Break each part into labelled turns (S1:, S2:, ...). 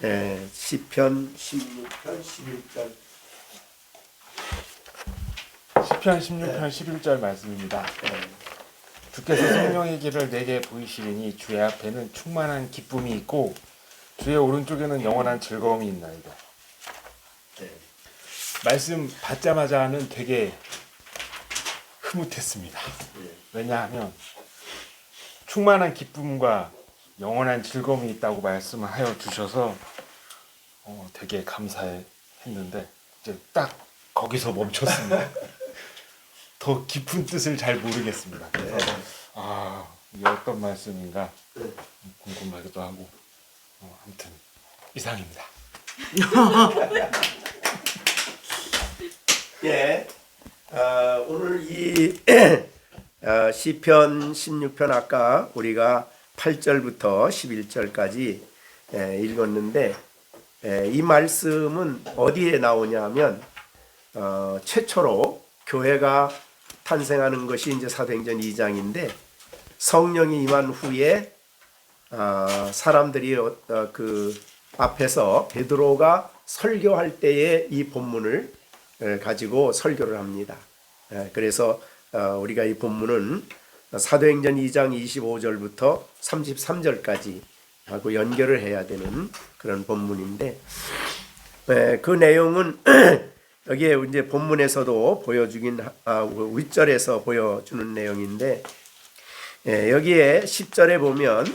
S1: 시편 16편 11절.
S2: 시편 16편 11절 말씀입니다. 주께서 생명의 길을 내게 보이시리니 주의 앞에는 충만한 기쁨이 있고 주의 오른쪽에는 영원한 즐거움이 있나이다. 말씀 받자마자는 되게 흐뭇했습니다. 왜냐하면 충만한 기쁨과 영원한 즐거움이 있다고 말씀하여 주셔서 되게 감사했는데 이제 딱 거기서 멈췄습니다. 더 깊은 뜻을 잘 모르겠습니다. 그래서 이게 어떤 말씀인가 궁금하기도 하고 아무튼 이상입니다.
S1: 오늘 이 시편 16편 아까 우리가 8절부터 11절까지 읽었는데 이 말씀은 어디에 나오냐면 최초로 교회가 탄생하는 것이 이제 사도행전 2장인데 성령이 임한 후에 사람들이 그 앞에서 베드로가 설교할 때에 이 본문을 가지고 설교를 합니다. 그래서 우리가 이 본문은 사도행전 2장 25절부터 33절까지 하고 연결을 해야 되는 그런 본문인데 그 내용은 여기에 이제 본문에서도 보여주긴 윗절에서 보여주는 내용인데 여기에 10절에 보면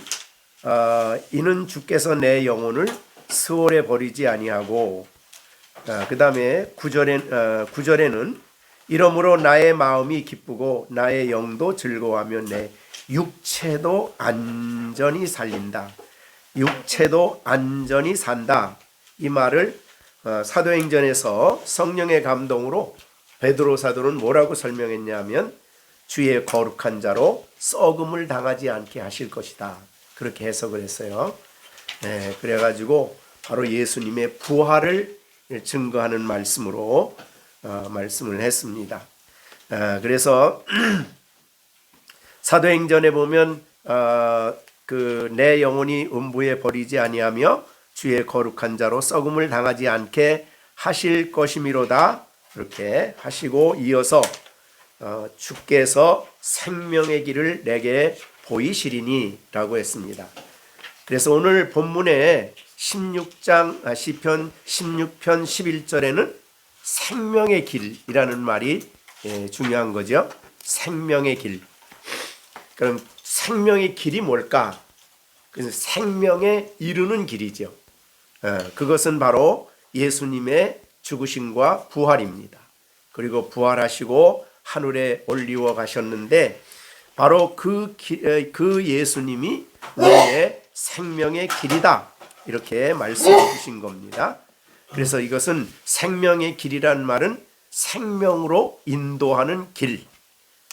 S1: 이는 주께서 내 영혼을 스올에 버리지 아니하고 그 다음에 9절에는 이러므로 나의 마음이 기쁘고 나의 영도 즐거워하며 내 육체도 안전히 살린다. 육체도 안전히 산다. 이 말을 사도행전에서 성령의 감동으로 베드로 사도는 뭐라고 설명했냐면 주의 거룩한 자로 썩음을 당하지 않게 하실 것이다. 그렇게 해석을 했어요. 그래가지고 바로 예수님의 부활을 증거하는 말씀으로 말씀을 했습니다. 그래서 사도행전에 보면 그 내 영혼이 음부에 버리지 아니하며 주의 거룩한 자로 썩음을 당하지 않게 하실 것이미로다. 그렇게 하시고 이어서 주께서 생명의 길을 내게 보이시리니 라고 했습니다. 그래서 오늘 본문에 시편 16편 11절에는 생명의 길이라는 말이 중요한 거죠. 생명의 길. 그럼 생명의 길이 뭘까? 그래서 생명에 이르는 길이죠. 그것은 바로 예수님의 죽으심과 부활입니다. 그리고 부활하시고 하늘에 올리워 가셨는데 바로 그 예수님이 우리의 생명의 길이다. 이렇게 말씀해 주신 겁니다. 그래서 이것은 생명의 길이라는 말은 생명으로 인도하는 길.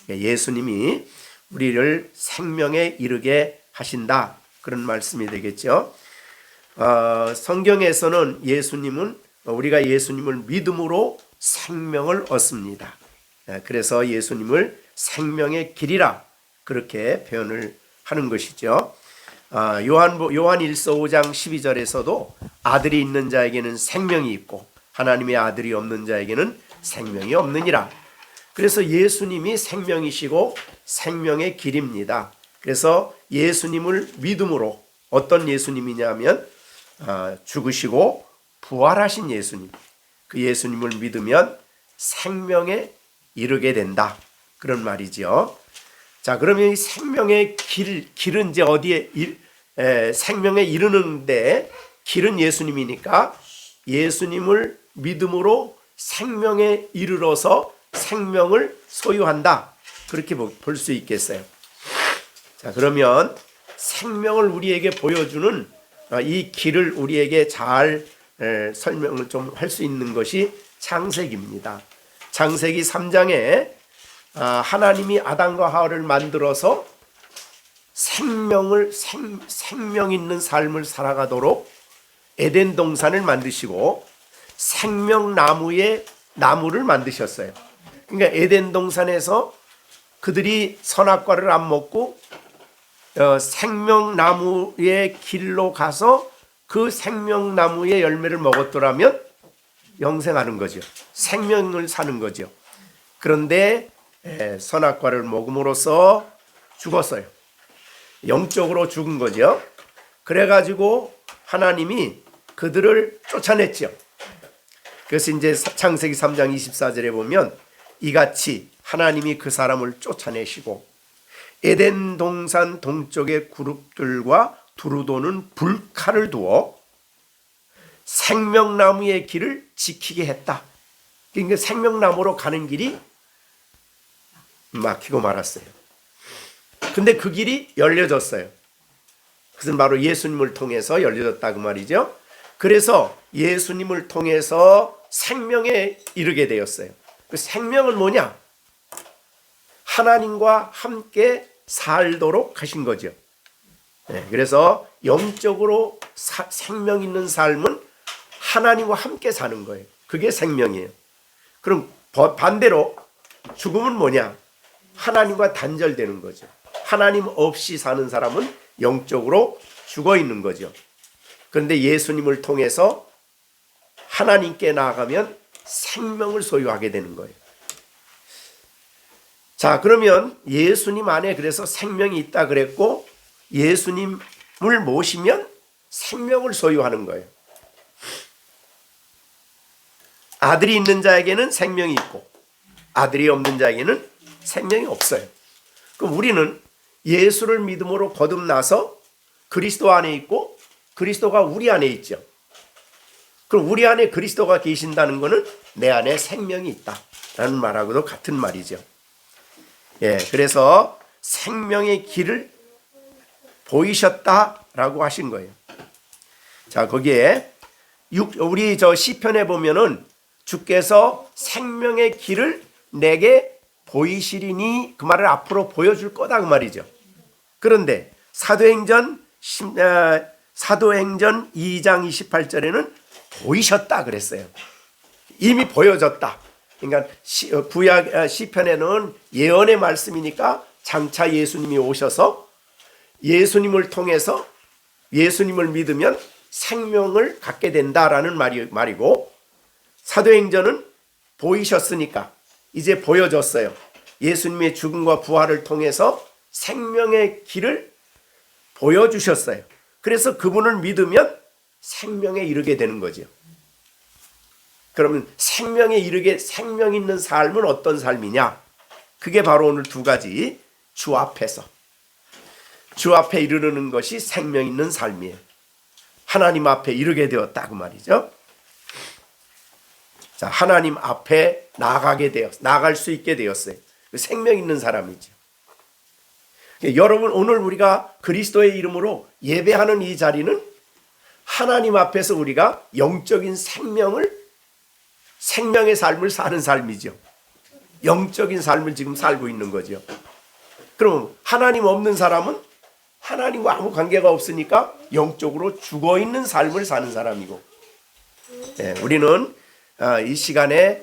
S1: 예수님이 우리를 생명에 이르게 하신다. 그런 말씀이 되겠죠. 성경에서는 우리가 예수님을 믿음으로 생명을 얻습니다. 그래서 예수님을 생명의 길이라 그렇게 표현을 하는 것이죠. 요한 1서 5장 12절에서도 아들이 있는 자에게는 생명이 있고 하나님의 아들이 없는 자에게는 생명이 없느니라. 그래서 예수님이 생명이시고 생명의 길입니다. 그래서 예수님을 믿음으로 어떤 예수님이냐면 죽으시고 부활하신 예수님. 그 예수님을 믿으면 생명에 이르게 된다. 그런 말이죠. 자, 그러면 이 생명의 길은 이제 어디에 생명에 이르는데 길은 예수님이니까 예수님을 믿음으로 생명에 이르러서 생명을 소유한다. 그렇게 볼 수 있겠어요. 자, 그러면 생명을 우리에게 보여주는 이 길을 우리에게 잘 설명을 좀 할 수 있는 것이 창세기입니다. 창세기 3장에 하나님이 아담과 하와를 만들어서 생명 있는 삶을 살아가도록 에덴 동산을 만드시고 생명나무의 나무를 만드셨어요. 그러니까 에덴 동산에서 그들이 선악과를 안 먹고 생명나무의 길로 가서 그 생명나무의 열매를 먹었더라면 영생하는 거죠. 생명을 사는 거죠. 그런데 선악과를 먹음으로써 죽었어요. 영적으로 죽은 거죠. 그래가지고 하나님이 그들을 쫓아냈죠. 그래서 이제 창세기 3장 24절에 보면 이같이 하나님이 그 사람을 쫓아내시고 에덴 동산 동쪽의 그룹들과 두루 도는 불칼을 두어 생명나무의 길을 지키게 했다. 그러니까 생명나무로 가는 길이 막히고 말았어요. 근데 그 길이 열려졌어요. 그것은 바로 예수님을 통해서 열려졌다 그 말이죠. 그래서 예수님을 통해서 생명에 이르게 되었어요. 그 생명은 뭐냐? 하나님과 함께 살도록 하신 거죠. 그래서 영적으로 생명 있는 삶은 하나님과 함께 사는 거예요. 그게 생명이에요. 그럼 반대로 죽음은 뭐냐? 하나님과 단절되는 거죠. 하나님 없이 사는 사람은 영적으로 죽어 있는 거죠. 그런데 예수님을 통해서 하나님께 나아가면 생명을 소유하게 되는 거예요. 자, 그러면 예수님 안에 그래서 생명이 있다 그랬고 예수님을 모시면 생명을 소유하는 거예요. 아들이 있는 자에게는 생명이 있고 아들이 없는 자에게는 생명이 없어요. 그럼 우리는 예수를 믿음으로 거듭나서 그리스도 안에 있고 그리스도가 우리 안에 있죠. 그럼 우리 안에 그리스도가 계신다는 것은 내 안에 생명이 있다라는 말하고도 같은 말이죠. 그래서 생명의 길을 보이셨다라고 하신 거예요. 자, 거기에 우리 저 시편에 보면은 주께서 생명의 길을 내게 보이시리니 그 말을 앞으로 보여줄 거다 그 말이죠. 그런데 사도행전 2장 28절에는 보이셨다 그랬어요. 이미 보여졌다. 그러니까 구약 시편에는 예언의 말씀이니까 장차 예수님이 오셔서 예수님을 통해서 예수님을 믿으면 생명을 갖게 된다라는 말이고 사도행전은 보이셨으니까 이제 보여졌어요. 예수님의 죽음과 부활을 통해서 생명의 길을 보여주셨어요. 그래서 그분을 믿으면 생명에 이르게 되는 거죠. 그러면 생명에 이르게 생명 있는 삶은 어떤 삶이냐? 그게 바로 오늘 두 가지 주 앞에서 주 앞에 이르는 것이 생명 있는 삶이에요. 하나님 앞에 이르게 되었다 그 말이죠. 자, 하나님 앞에 나아갈 수 있게 되었어요. 생명 있는 사람이죠. 여러분 오늘 우리가 그리스도의 이름으로 예배하는 이 자리는 하나님 앞에서 우리가 영적인 생명의 삶을 사는 삶이죠. 영적인 삶을 지금 살고 있는 거죠. 그럼 하나님 없는 사람은 하나님과 아무 관계가 없으니까 영적으로 죽어 있는 삶을 사는 사람이고, 우리는 이 시간에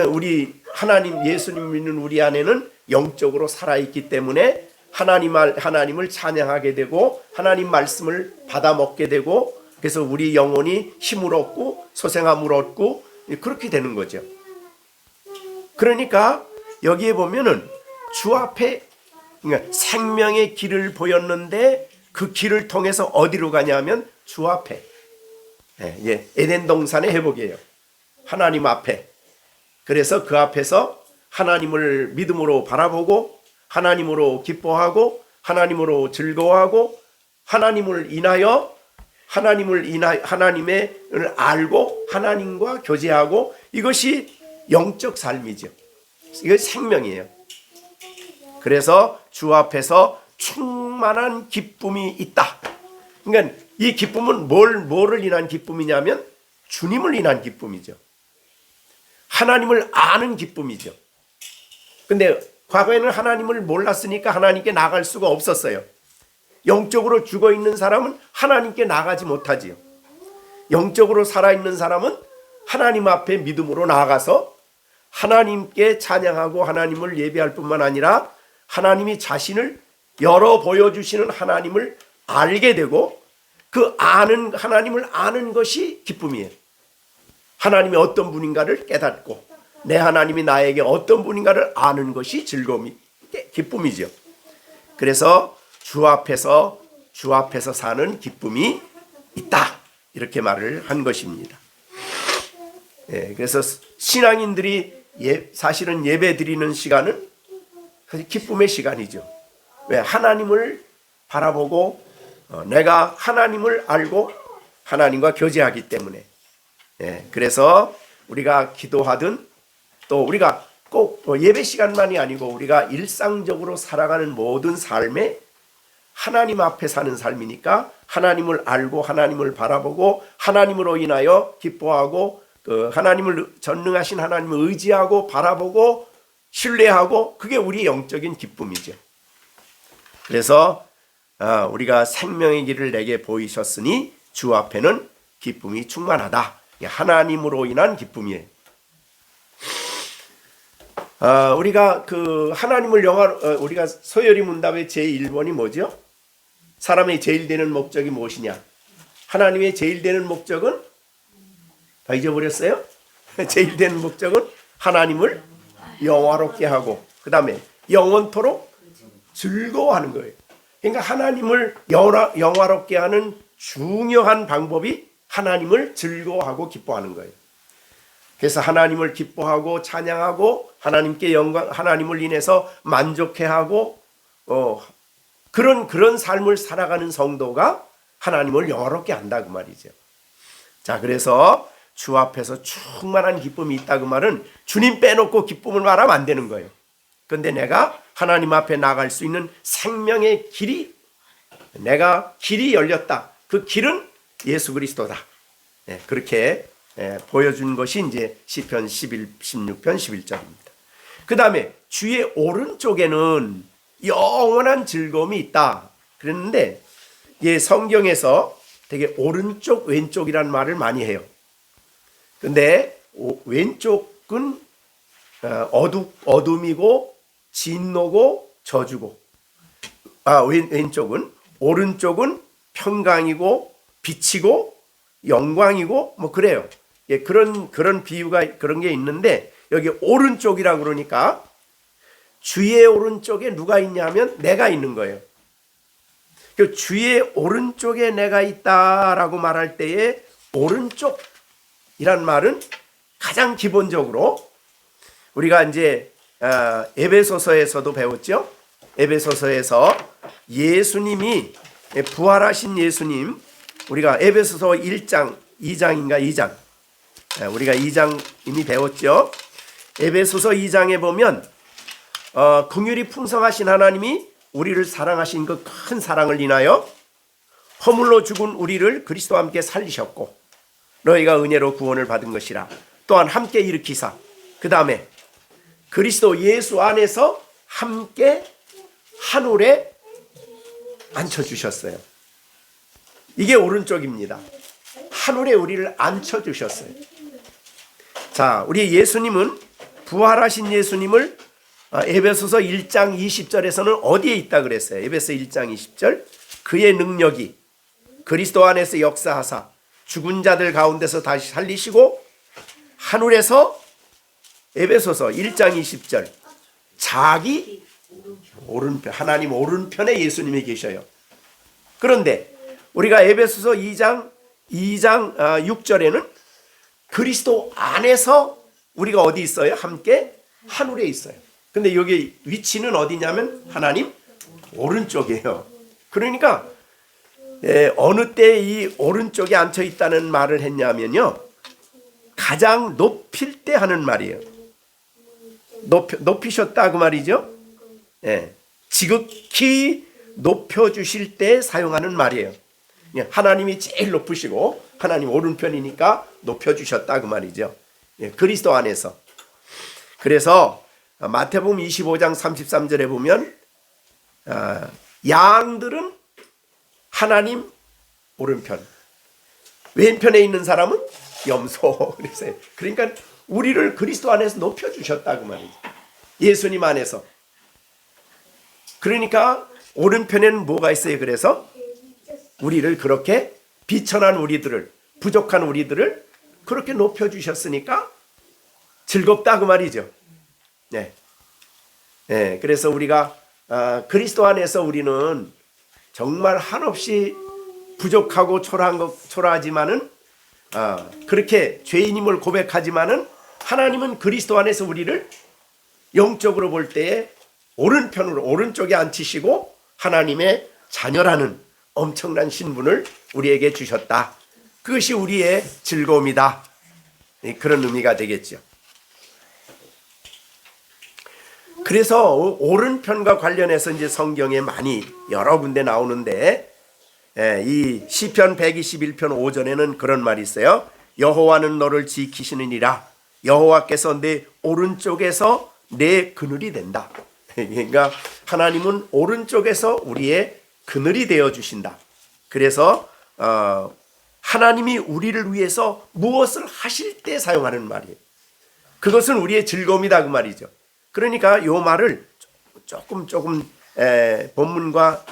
S1: 우리 하나님 예수님 믿는 우리 안에는 영적으로 살아있기 때문에 하나님을 찬양하게 되고 하나님 말씀을 받아 먹게 되고 그래서 우리 영혼이 힘을 얻고 소생함을 얻고 그렇게 되는 거죠. 그러니까 여기에 보면은 주 앞에 그러니까 생명의 길을 보였는데 그 길을 통해서 어디로 가냐면 주 앞에 에덴 동산의 회복이에요. 하나님 앞에. 그래서 그 앞에서 하나님을 믿음으로 바라보고 하나님으로 기뻐하고 하나님으로 즐거워하고 하나님을 인하여 하나님을 알고 하나님과 교제하고 이것이 영적 삶이죠. 이거 생명이에요. 그래서 주 앞에서 충만한 기쁨이 있다. 그러니까 이 기쁨은 뭐를 인한 기쁨이냐면 주님을 인한 기쁨이죠. 하나님을 아는 기쁨이죠. 근데 과거에는 하나님을 몰랐으니까 하나님께 나갈 수가 없었어요. 영적으로 죽어 있는 사람은 하나님께 나가지 못하지요. 영적으로 살아있는 사람은 하나님 앞에 믿음으로 나아가서 하나님께 찬양하고 하나님을 예배할 뿐만 아니라 하나님이 자신을 열어 보여주시는 하나님을 알게 되고 그 아는 하나님을 아는 것이 기쁨이에요. 하나님이 어떤 분인가를 깨닫고 내 하나님이 나에게 어떤 분인가를 아는 것이 즐거움이 기쁨이죠. 그래서 주 앞에서 사는 기쁨이 있다 이렇게 말을 한 것입니다. 그래서 신앙인들이 사실은 예배 드리는 시간은 사실 기쁨의 시간이죠. 왜? 하나님을 바라보고 내가 하나님을 알고 하나님과 교제하기 때문에. 그래서 우리가 기도하든 또 우리가 꼭 예배 시간만이 아니고 우리가 일상적으로 살아가는 모든 삶에 하나님 앞에 사는 삶이니까 하나님을 알고 하나님을 바라보고 하나님으로 인하여 기뻐하고 하나님을 전능하신 하나님을 의지하고 바라보고 신뢰하고 그게 우리의 영적인 기쁨이죠. 그래서 우리가 생명의 길을 내게 보이셨으니 주 앞에는 기쁨이 충만하다. 하나님으로 인한 기쁨이에요. 우리가 하나님을 우리가 소열이 문답의 제1번이 뭐죠? 사람의 제일 되는 목적이 무엇이냐? 하나님의 제일 되는 목적은 다 잊어버렸어요? 제일 되는 목적은 하나님을 영화롭게 하고 그 다음에 영원토록 즐거워하는 거예요. 그러니까 하나님을 영화롭게 하는 중요한 방법이 하나님을 즐거워하고 기뻐하는 거예요. 그래서 하나님을 기뻐하고 찬양하고 하나님께 하나님을 인해서 만족해하고 그런 삶을 살아가는 성도가 하나님을 영화롭게 한다 그 말이죠. 자, 그래서 주 앞에서 충만한 기쁨이 있다 그 말은 주님 빼놓고 기쁨을 말하면 안 되는 거예요. 그런데 내가 하나님 앞에 나갈 수 있는 생명의 길이 내가 길이 열렸다. 그 길은 예수 그리스도다. 그렇게 보여준 것이 이제 시편 16편 11절입니다. 그 다음에 주의 오른쪽에는 영원한 즐거움이 있다. 그랬는데 성경에서 되게 오른쪽 왼쪽이라는 말을 많이 해요. 근데 왼쪽은 어둠이고 진노고 저주고 왼쪽은 오른쪽은 평강이고 빛이고 영광이고 뭐 그래요. 그런 비유가 그런 게 있는데 여기 오른쪽이라고 그러니까 주의 오른쪽에 누가 있냐면 내가 있는 거예요. 그 주의 오른쪽에 내가 있다라고 말할 때에 오른쪽이란 말은 가장 기본적으로 우리가 이제 에베소서에서도 배웠죠. 에베소서에서 예수님이 부활하신 예수님 우리가 에베소서 1장 2장인가 2장 우리가 2장 이미 배웠죠. 에베소서 2장에 보면 긍휼이 풍성하신 하나님이 우리를 사랑하신 그 큰 사랑을 인하여 허물로 죽은 우리를 그리스도와 함께 살리셨고 너희가 은혜로 구원을 받은 것이라 또한 함께 일으키사 그 다음에 그리스도 예수 안에서 함께 하늘에 앉혀주셨어요. 이게 오른쪽입니다. 하늘에 우리를 앉혀주셨어요. 자, 우리 예수님은 부활하신 예수님을 에베소서 1장 20절에서는 어디에 있다 그랬어요? 에베소 1장 20절 그의 능력이 그리스도 안에서 역사하사 죽은 자들 가운데서 다시 살리시고 하늘에서 에베소서 1장 20절 자기 오른편 하나님 오른편에 예수님이 계셔요. 그런데 우리가 에베소서 2장 6절에는 그리스도 안에서 우리가 어디 있어요? 함께 하늘에 있어요. 근데 여기 위치는 어디냐면 하나님 오른쪽이에요. 그러니까 어느 때 이 오른쪽에 앉혀 있다는 말을 했냐면요. 가장 높일 때 하는 말이에요. 높이셨다 그 말이죠. 지극히 높여주실 때 사용하는 말이에요. 하나님이 제일 높으시고 하나님 오른편이니까 높여주셨다 그 말이죠. 그리스도 안에서. 그래서 마태복음 25장 33절에 보면 양들은 하나님 오른편 왼편에 있는 사람은 염소 그랬어요. 그러니까 우리를 그리스도 안에서 높여주셨다 그 말이죠. 예수님 안에서. 그러니까 오른편에는 뭐가 있어요? 그래서 우리를 그렇게 비천한 우리들을, 부족한 우리들을 그렇게 높여주셨으니까 즐겁다 그 말이죠. 네. 네, 그래서 우리가 그리스도 안에서 우리는 정말 한없이 부족하고 초라하지만은 그렇게 죄인임을 고백하지만은 하나님은 그리스도 안에서 우리를 영적으로 볼 때에 오른편으로 오른쪽에 앉히시고 하나님의 자녀라는 엄청난 신분을 우리에게 주셨다. 그것이 우리의 즐거움이다. 그런 의미가 되겠죠. 그래서 오른편과 관련해서 이제 성경에 많이 여러 군데 나오는데 이 시편 121편 5절에는 그런 말이 있어요. 여호와는 너를 지키시느니라. 여호와께서 내 오른쪽에서 내 그늘이 된다. 그러니까 하나님은 오른쪽에서 우리의 그늘이 되어 주신다. 그래서 하나님이 우리를 위해서 무엇을 하실 때 사용하는 말이에요. 그것은 우리의 즐거움이다 그 말이죠. 그러니까 이 말을 조금 본문과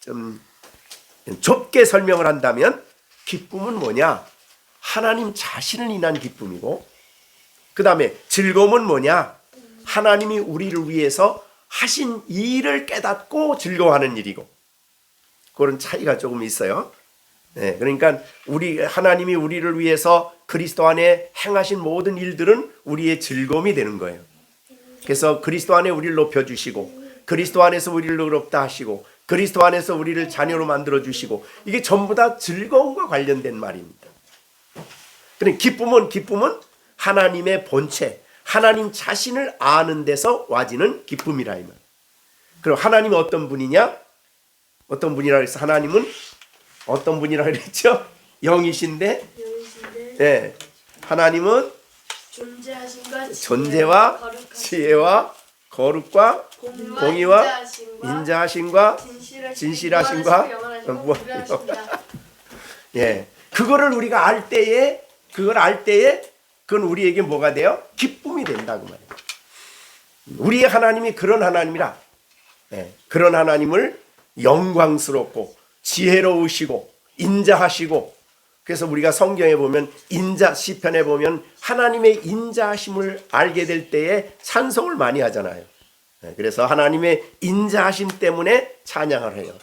S1: 좀 좁게 설명을 한다면 기쁨은 뭐냐? 하나님 자신을 인한 기쁨이고, 그 다음에 즐거움은 뭐냐? 하나님이 우리를 위해서 하신 일을 깨닫고 즐거워하는 일이고, 그런 차이가 조금 있어요. 네, 그러니까 하나님이 우리를 위해서 그리스도 안에 행하신 모든 일들은 우리의 즐거움이 되는 거예요. 그래서 그리스도 안에 우리를 높여주시고, 그리스도 안에서 우리를 의롭다 하시고, 그리스도 안에서 우리를 자녀로 만들어주시고, 이게 전부 다 즐거움과 관련된 말입니다. 그러니까 기쁨은 하나님의 본체, 하나님 자신을 아는 데서 와지는 기쁨이라 이 말. 그럼 하나님은 어떤 분이냐? 어떤 분이라 그래서 하나님은 어떤 분이라 그랬죠? 영이신데, 네, 하나님은 존재와 지혜와 거룩과 공의와 인자하심과 진실하심과 예, 그거를 우리가 알 때에 그건 우리에게 뭐가 돼요? 기쁨이 된다고 말이에요. 우리의 하나님이 그런 하나님이라. 예, 그런 하나님을 영광스럽고 지혜로우시고 인자하시고, 그래서 우리가 성경에 보면 시편에 보면 하나님의 인자하심을 알게 될 때에 찬송을 많이 하잖아요. 그래서 하나님의 인자하심 때문에 찬양을 해요.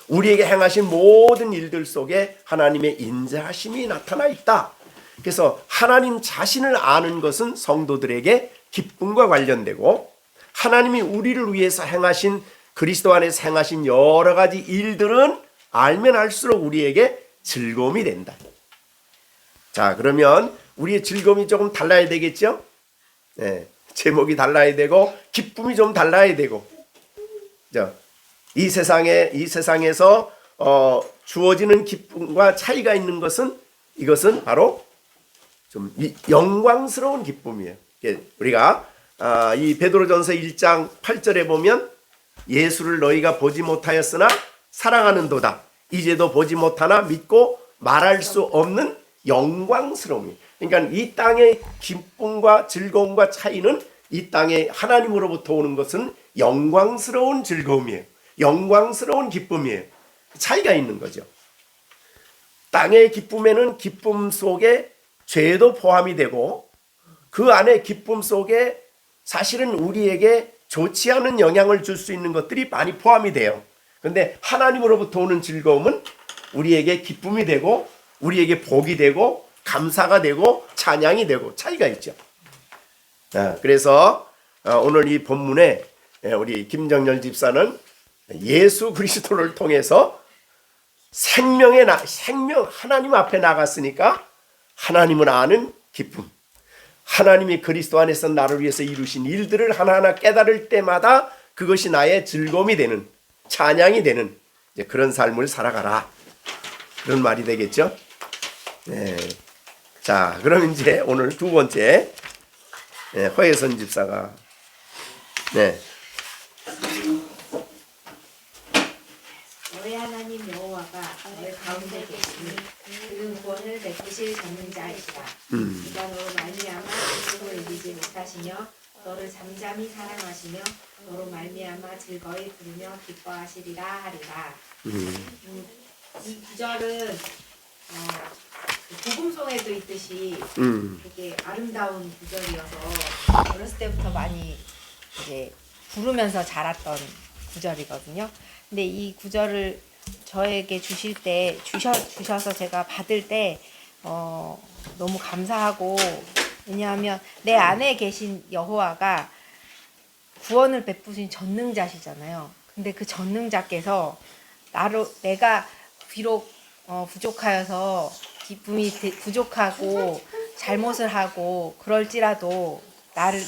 S1: 우리에게 행하신 모든 일들 속에 하나님의 인자하심이 나타나 있다. 그래서 하나님 자신을 아는 것은 성도들에게 기쁨과 관련되고, 하나님이 우리를 위해서 행하신 그리스도 안에서 행하신 여러 가지 일들은 알면 알수록 우리에게 즐거움이 된다. 자, 그러면 우리의 즐거움이 조금 달라야 되겠죠? 제목이 달라야 되고 기쁨이 좀 달라야 되고, 이 세상에서 주어지는 기쁨과 차이가 있는 것은, 이것은 바로 좀 영광스러운 기쁨이에요. 우리가 이 베드로전서 1장 8절에 보면 예수를 너희가 보지 못하였으나 사랑하는도다. 이제도 보지 못하나 믿고 말할 수 없는 영광스러움이. 그러니까 이 땅의 기쁨과 즐거움과 차이는, 이 땅에 하나님으로부터 오는 것은 영광스러운 즐거움이에요. 영광스러운 기쁨이에요. 차이가 있는 거죠. 땅의 기쁨에는 기쁨 속에 죄도 포함이 되고, 그 안에 기쁨 속에 사실은 우리에게 좋지 않은 영향을 줄 수 있는 것들이 많이 포함이 돼요. 그런데 하나님으로부터 오는 즐거움은 우리에게 기쁨이 되고, 우리에게 복이 되고, 감사가 되고, 찬양이 되고, 차이가 있죠. 그래서 오늘 이 본문에 우리 김정열 집사는 예수 그리스도를 통해서 생명 하나님 앞에 나갔으니까 하나님을 아는 기쁨, 하나님이 그리스도 안에서 나를 위해서 이루신 일들을 하나하나 깨달을 때마다 그것이 나의 즐거움이 되는, 찬양이 되는 그런 삶을 살아가라, 그런 말이 되겠죠. 네. 자, 그럼 이제 오늘 두 번째, 허예선 집사가
S3: 너의 하나님 여호와가 너의 가운데 계시니 그는 구원을 베푸실 전능자이시라. 그가 너로 말미암아 스스로 이기지 못하시며 너를 잠잠히 사랑하시며 너로 말미암아 즐거이 부르며 기뻐하시리라 하리라. 이 구절은 그 복음송에도 있듯이 되게 아름다운 구절이어서 어렸을 때부터 많이 이제 부르면서 자랐던 구절이거든요. 근데 이 구절을 저에게 주셔서 제가 받을 때 너무 감사하고, 왜냐하면 내 안에 계신 여호와가 구원을 베푸신 전능자시잖아요. 근데 그 전능자께서 내가 비록 부족하여서 기쁨이 부족하고 잘못을 하고 그럴지라도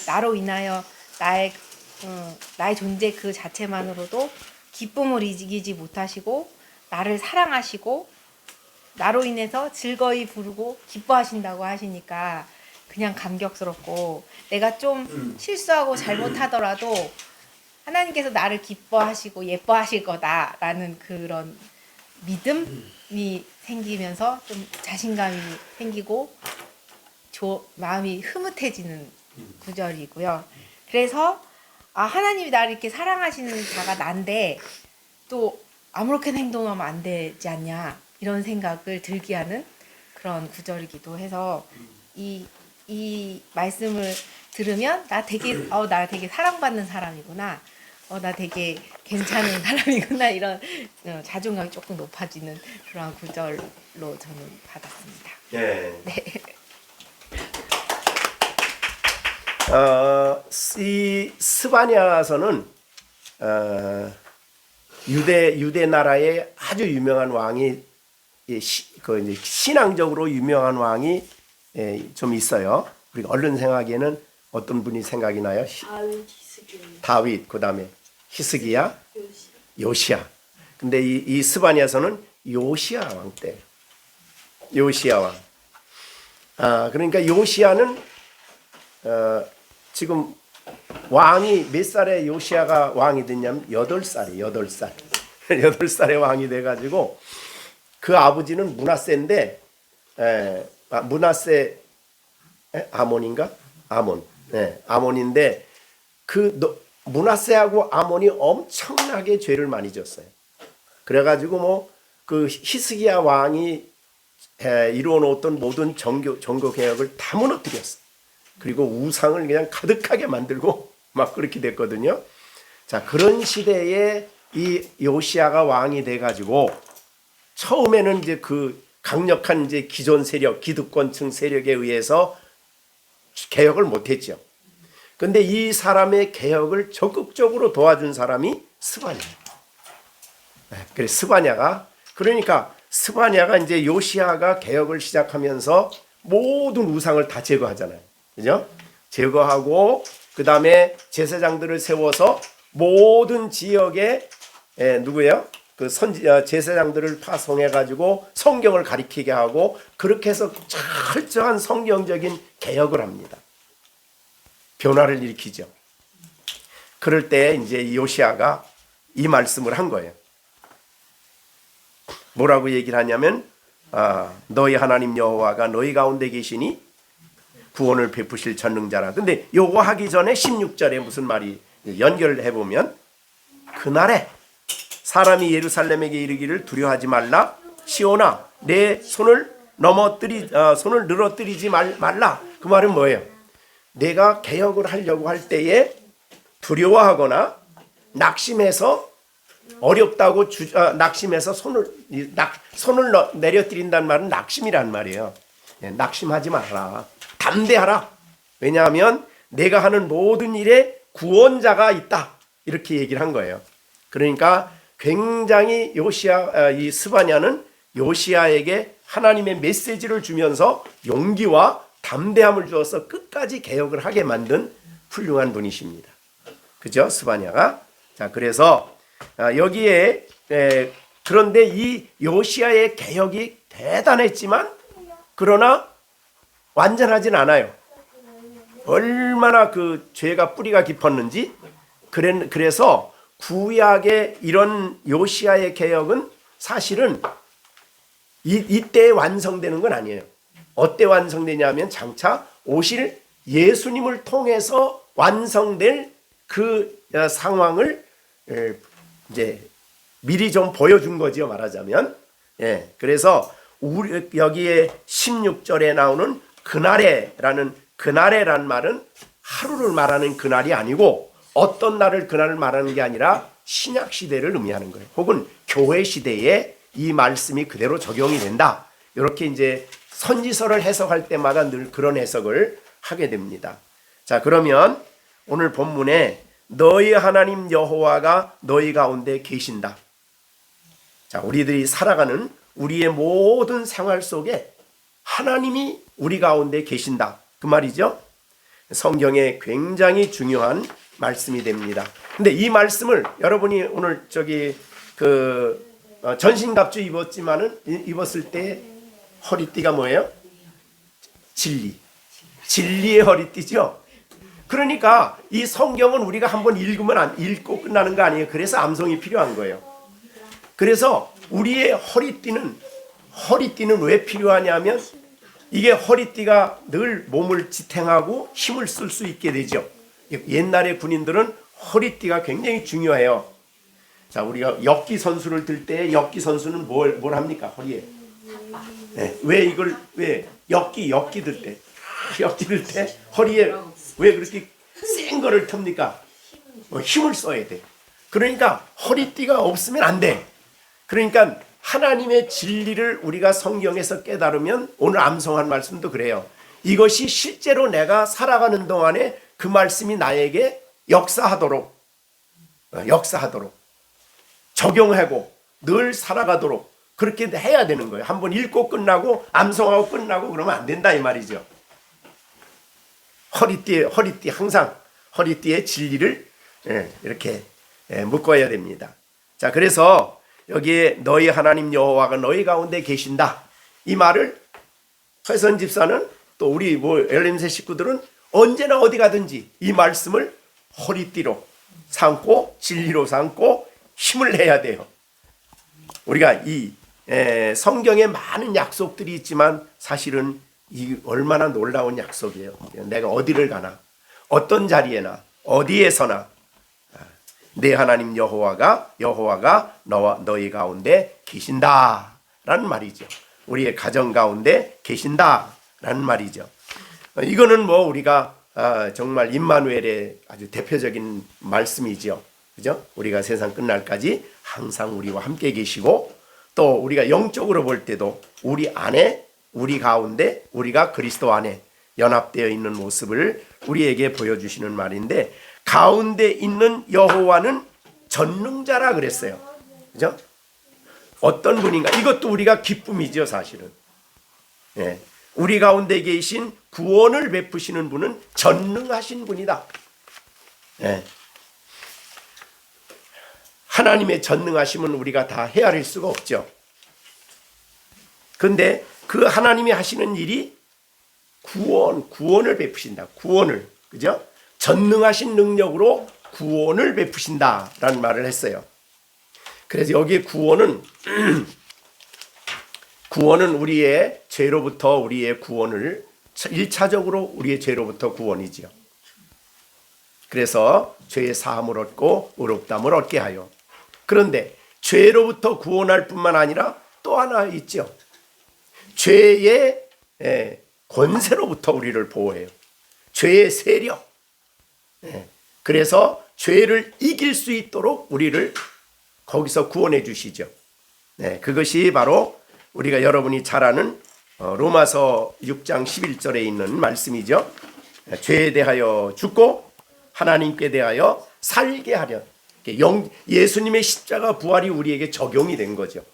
S3: 나로 인하여 나의 존재 그 자체만으로도 기쁨을 이기지 못하시고 나를 사랑하시고 나로 인해서 즐거이 부르고 기뻐하신다고 하시니까 그냥 감격스럽고, 내가 좀 실수하고 잘못하더라도 하나님께서 나를 기뻐하시고 예뻐하실 거다라는 그런 믿음이 생기면서 좀 자신감이 생기고 마음이 흐뭇해지는 구절이고요. 그래서 하나님이 나를 이렇게 사랑하시는 자가 난데 또 아무렇게나 행동하면 안 되지 않냐, 이런 생각을 들게 하는 그런 구절이기도 해서 이 말씀을 들으면 나 되게 사랑받는 사람이구나, 나 되게 괜찮은 사람이구나, 이런 자존감이 조금 높아지는 그런 구절로 저는 받았습니다.
S1: 네.
S3: 네.
S1: 이 스바냐서는 유대 나라의 아주 유명한 왕이 신앙적으로 유명한 왕이 좀 있어요. 우리가 얼른 생각에는 어떤 분이 생각이 나요? 다윗, 그 다음에 히스기야, 요시야. 근데 이 스바냐서는 요시야 왕 때. 요시야 왕. 그러니까 요시야는 지금 왕이 몇 살에 요시야가 왕이 됐냐면 8살이에요. 8살. 8살에 왕이 돼가지고 그 아버지는 므낫세인데, 므낫세 아몬인가? 아몬. 아몬인데 므낫세하고 아몬이 엄청나게 죄를 많이 졌어요. 그래가지고 그 히스기야 왕이 이루어놓았던 모든 종교 개혁을 다 무너뜨렸어. 그리고 우상을 그냥 가득하게 만들고 막 그렇게 됐거든요. 자, 그런 시대에 이 요시야가 왕이 돼가지고 처음에는 이제 그 강력한 이제 기존 세력, 기득권층 세력에 의해서 개혁을 못했죠. 근데 이 사람의 개혁을 적극적으로 도와준 사람이 스바냐. 그래, 그러니까 스바냐가 이제 요시야가 개혁을 시작하면서 모든 우상을 다 제거하잖아요. 그죠? 제거하고 그 다음에 제사장들을 세워서 모든 지역에 누구예요? 그 제사장들을 파송해 가지고 성경을 가리키게 하고, 그렇게 해서 철저한 성경적인 개혁을 합니다. 변화를 일으키죠. 그럴 때 이제 요시야가 이 말씀을 한 거예요. 뭐라고 얘기를 하냐면, 너희 하나님 여호와가 너희 가운데 계시니 구원을 베푸실 전능자라. 근데 요거 하기 전에 16절에 무슨 말이 연결해 보면, 그날에 사람이 예루살렘에게 이르기를 두려워하지 말라. 시온아, 내 손을 늘어뜨리지 말라. 그 말은 뭐예요? 내가 개혁을 하려고 할 때에 두려워하거나 낙심해서 어렵다고 낙심해서 손을 내려뜨린다는 말은 낙심이란 말이에요. 낙심하지 마라. 담대하라. 왜냐하면 내가 하는 모든 일에 구원자가 있다. 이렇게 얘기를 한 거예요. 그러니까 굉장히 이 스바냐는 요시야에게 하나님의 메시지를 주면서 용기와 담대함을 주어서 끝까지 개혁을 하게 만든 훌륭한 분이십니다. 그죠? 스바냐가. 자, 그래서 여기에 그런데 이 요시야의 개혁이 대단했지만 그러나 완전하진 않아요. 얼마나 그 죄가 뿌리가 깊었는지. 그래서 구약의 이런 요시야의 개혁은 사실은 이때 완성되는 건 아니에요. 어때 완성되냐면 장차 오실 예수님을 통해서 완성될 그 상황을 이제 미리 좀 보여준 거지요, 말하자면. 예, 그래서 우리 여기에 16절에 나오는 그날에라는 말은 하루를 말하는 그날이 아니고 어떤 날을 그날을 말하는 게 아니라 신약 시대를 의미하는 거예요. 혹은 교회 시대에 이 말씀이 그대로 적용이 된다. 이렇게 이제 선지서를 해석할 때마다 늘 그런 해석을 하게 됩니다. 자, 그러면 오늘 본문에 너희 하나님 여호와가 너희 가운데 계신다. 자, 우리들이 살아가는 우리의 모든 생활 속에 하나님이 우리 가운데 계신다. 그 말이죠. 성경에 굉장히 중요한 말씀이 됩니다. 근데 이 말씀을 여러분이 오늘 전신갑주 입었을 때 허리띠가 뭐예요? 진리의 허리띠죠. 그러니까 이 성경은 우리가 한번 읽고 끝나는 거 아니에요. 그래서 암송이 필요한 거예요. 그래서 우리의 허리띠는 왜 필요하냐면 이게 허리띠가 늘 몸을 지탱하고 힘을 쓸 수 있게 되죠. 옛날의 군인들은 허리띠가 굉장히 중요해요. 자, 우리가 역기 선수를 들 때 역기 선수는 뭘 합니까? 허리에. 네, 왜 역기 들 때 허리에 왜 그렇게 센 거를 텁니까? 힘을 써야 돼. 그러니까 허리띠가 없으면 안 돼. 그러니까 하나님의 진리를 우리가 성경에서 깨달으면 오늘 암송한 말씀도 그래요. 이것이 실제로 내가 살아가는 동안에 그 말씀이 나에게 역사하도록 적용하고 늘 살아가도록 그렇게 해야 되는 거예요. 한번 읽고 끝나고 암송하고 끝나고 그러면 안 된다 이 말이죠. 항상 허리띠에 진리를 이렇게 묶어야 됩니다. 자, 그래서 여기에 너희 하나님 여호와가 너희 가운데 계신다. 이 말을 회선 집사는 또 우리 엘렘세 식구들은 언제나 어디 가든지 이 말씀을 허리띠로 삼고 진리로 삼고 힘을 내야 돼요. 우리가 이 성경에 많은 약속들이 있지만 사실은 이 얼마나 놀라운 약속이에요. 내가 어디를 가나 어떤 자리에나 어디에서나 내 하나님 여호와가 너와 너희 가운데 계신다라는 말이죠. 우리의 가정 가운데 계신다라는 말이죠. 이거는 우리가 정말 임마누엘의 아주 대표적인 말씀이죠. 그죠? 우리가 세상 끝날까지 항상 우리와 함께 계시고 또 우리가 영적으로 볼 때도 우리 안에 우리 가운데 우리가 그리스도 안에 연합되어 있는 모습을 우리에게 보여주시는 말인데 가운데 있는 여호와는 전능자라 그랬어요. 그죠? 어떤 분인가? 이것도 우리가 기쁨이죠, 사실은. 예. 우리 가운데 계신 구원을 베푸시는 분은 전능하신 분이다. 예. 하나님의 전능하심은 우리가 다 헤아릴 수가 없죠. 그런데 그 하나님이 하시는 일이 구원을 베푸신다. 구원을. 그죠? 전능하신 능력으로 구원을 베푸신다라는 말을 했어요. 그래서 여기에 구원은 우리의 죄로부터 우리의 구원을 1차적으로 우리의 죄로부터 구원이지요. 그래서 죄의 사함을 얻고 의롭다함을 얻게 하여. 그런데 죄로부터 구원할 뿐만 아니라 또 하나 있죠. 죄의 권세로부터 우리를 보호해요. 죄의 세력. 그래서 죄를 이길 수 있도록 우리를 거기서 구원해 주시죠. 그것이 바로 우리가 여러분이 잘 아는 로마서 6장 11절에 있는 말씀이죠. 죄에 대하여 죽고 하나님께 대하여 살게 하려. 예수님의 십자가 부활이 우리에게 적용이 된 거죠.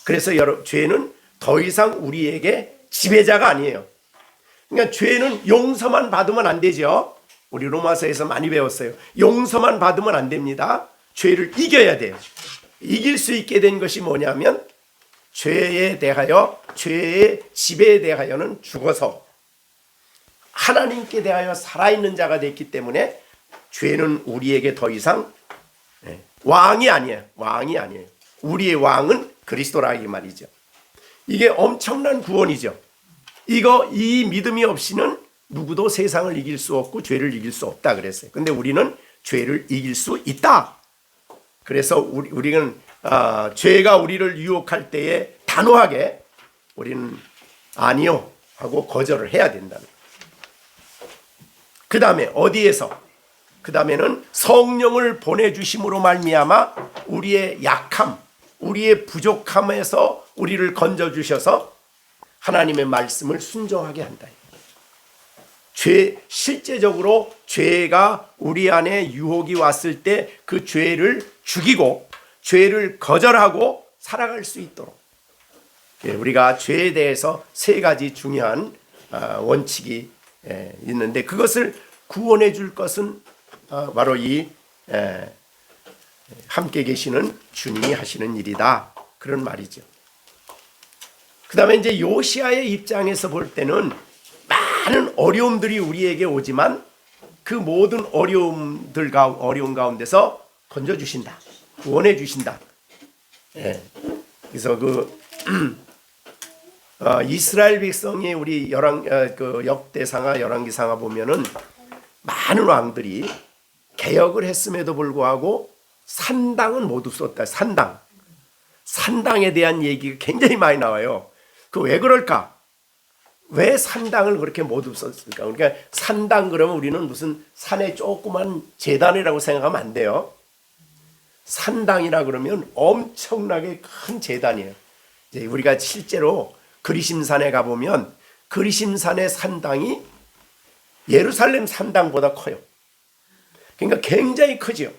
S1: 그래서 죄는 더 이상 우리에게 지배자가 아니에요. 그러니까 죄는 용서만 받으면 안 되죠. 우리 로마서에서 많이 배웠어요. 용서만 받으면 안 됩니다. 죄를 이겨야 돼요. 이길 수 있게 된 것이 뭐냐면 죄의 지배에 대하여는 죽어서 하나님께 대하여 살아있는 자가 됐기 때문에 죄는 우리에게 더 이상 왕이 아니에요. 우리의 왕은 그리스도라 이 말이죠. 이게 엄청난 구원이죠. 이 믿음이 없이는 누구도 세상을 이길 수 없고 죄를 이길 수 없다 그랬어요. 근데 우리는 죄를 이길 수 있다. 그래서 우리는 죄가 우리를 유혹할 때에 단호하게 우리는 아니요 하고 거절을 해야 된다는 거예요. 그 다음에 어디에서? 그 다음에는 성령을 보내주심으로 말미암아 우리의 약함, 우리의 부족함에서 우리를 건져주셔서 하나님의 말씀을 순종하게 한다. 실제적으로 죄가 우리 안에 유혹이 왔을 때 그 죄를 죽이고 죄를 거절하고 살아갈 수 있도록 우리가 죄에 대해서 세 가지 중요한 원칙이 있는데 그것을 구원해 줄 것은 바로 이 함께 계시는 주님이 하시는 일이다. 그런 말이죠. 그 다음에 이제 요시아의 입장에서 볼 때는 많은 어려움들이 우리에게 오지만 그 모든 어려움 가운데서 건져주신다. 구원해 주신다. 그래서 이스라엘 백성이 우리 역대상하 열왕기상하 보면은 많은 왕들이 개혁을 했음에도 불구하고 산당은 못 없었다. 산당에 대한 얘기가 굉장히 많이 나와요. 그 왜 그럴까? 왜 산당을 그렇게 못 없었을까? 그러니까 산당 그러면 우리는 무슨 산에 조그만 제단이라고 생각하면 안 돼요. 산당이라 그러면 엄청나게 큰 제단이에요. 이제 우리가 실제로 그리심산에 가보면 그리심산의 산당이 예루살렘 산당보다 커요. 그러니까 굉장히 크죠.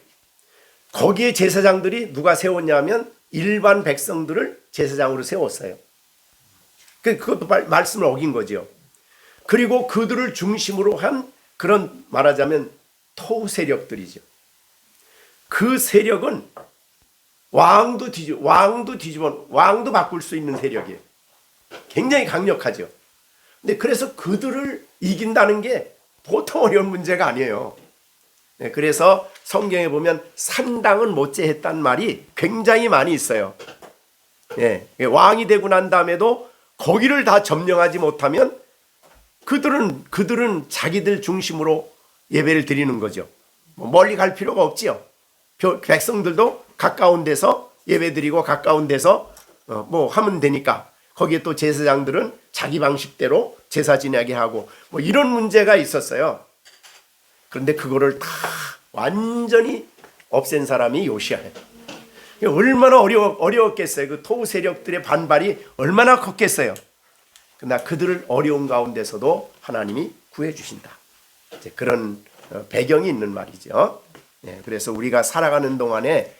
S1: 거기에 제사장들이 누가 세웠냐면 일반 백성들을 제사장으로 세웠어요. 그것도 말씀을 어긴 거죠. 그리고 그들을 중심으로 한 그런 말하자면 토우 세력들이죠. 그 세력은 왕도 바꿀 수 있는 세력이에요. 굉장히 강력하죠. 근데 그래서 그들을 이긴다는 게 보통 어려운 문제가 아니에요. 그래서 성경에 보면 산당은 못제했단 말이 굉장히 많이 있어요. 왕이 되고 난 다음에도 거기를 다 점령하지 못하면 그들은 자기들 중심으로 예배를 드리는 거죠. 멀리 갈 필요가 없지요. 백성들도 가까운 데서 예배 드리고 가까운 데서 하면 되니까 거기에 또 제사장들은 자기 방식대로 제사 지내게 하고 이런 문제가 있었어요. 그런데 그거를 다 완전히 없앤 사람이 요시아예요. 얼마나 어려웠겠어요. 그 토우 세력들의 반발이 얼마나 컸겠어요. 그러나 그들을 어려운 가운데서도 하나님이 구해주신다. 이제 그런 배경이 있는 말이죠. 그래서 우리가 살아가는 동안에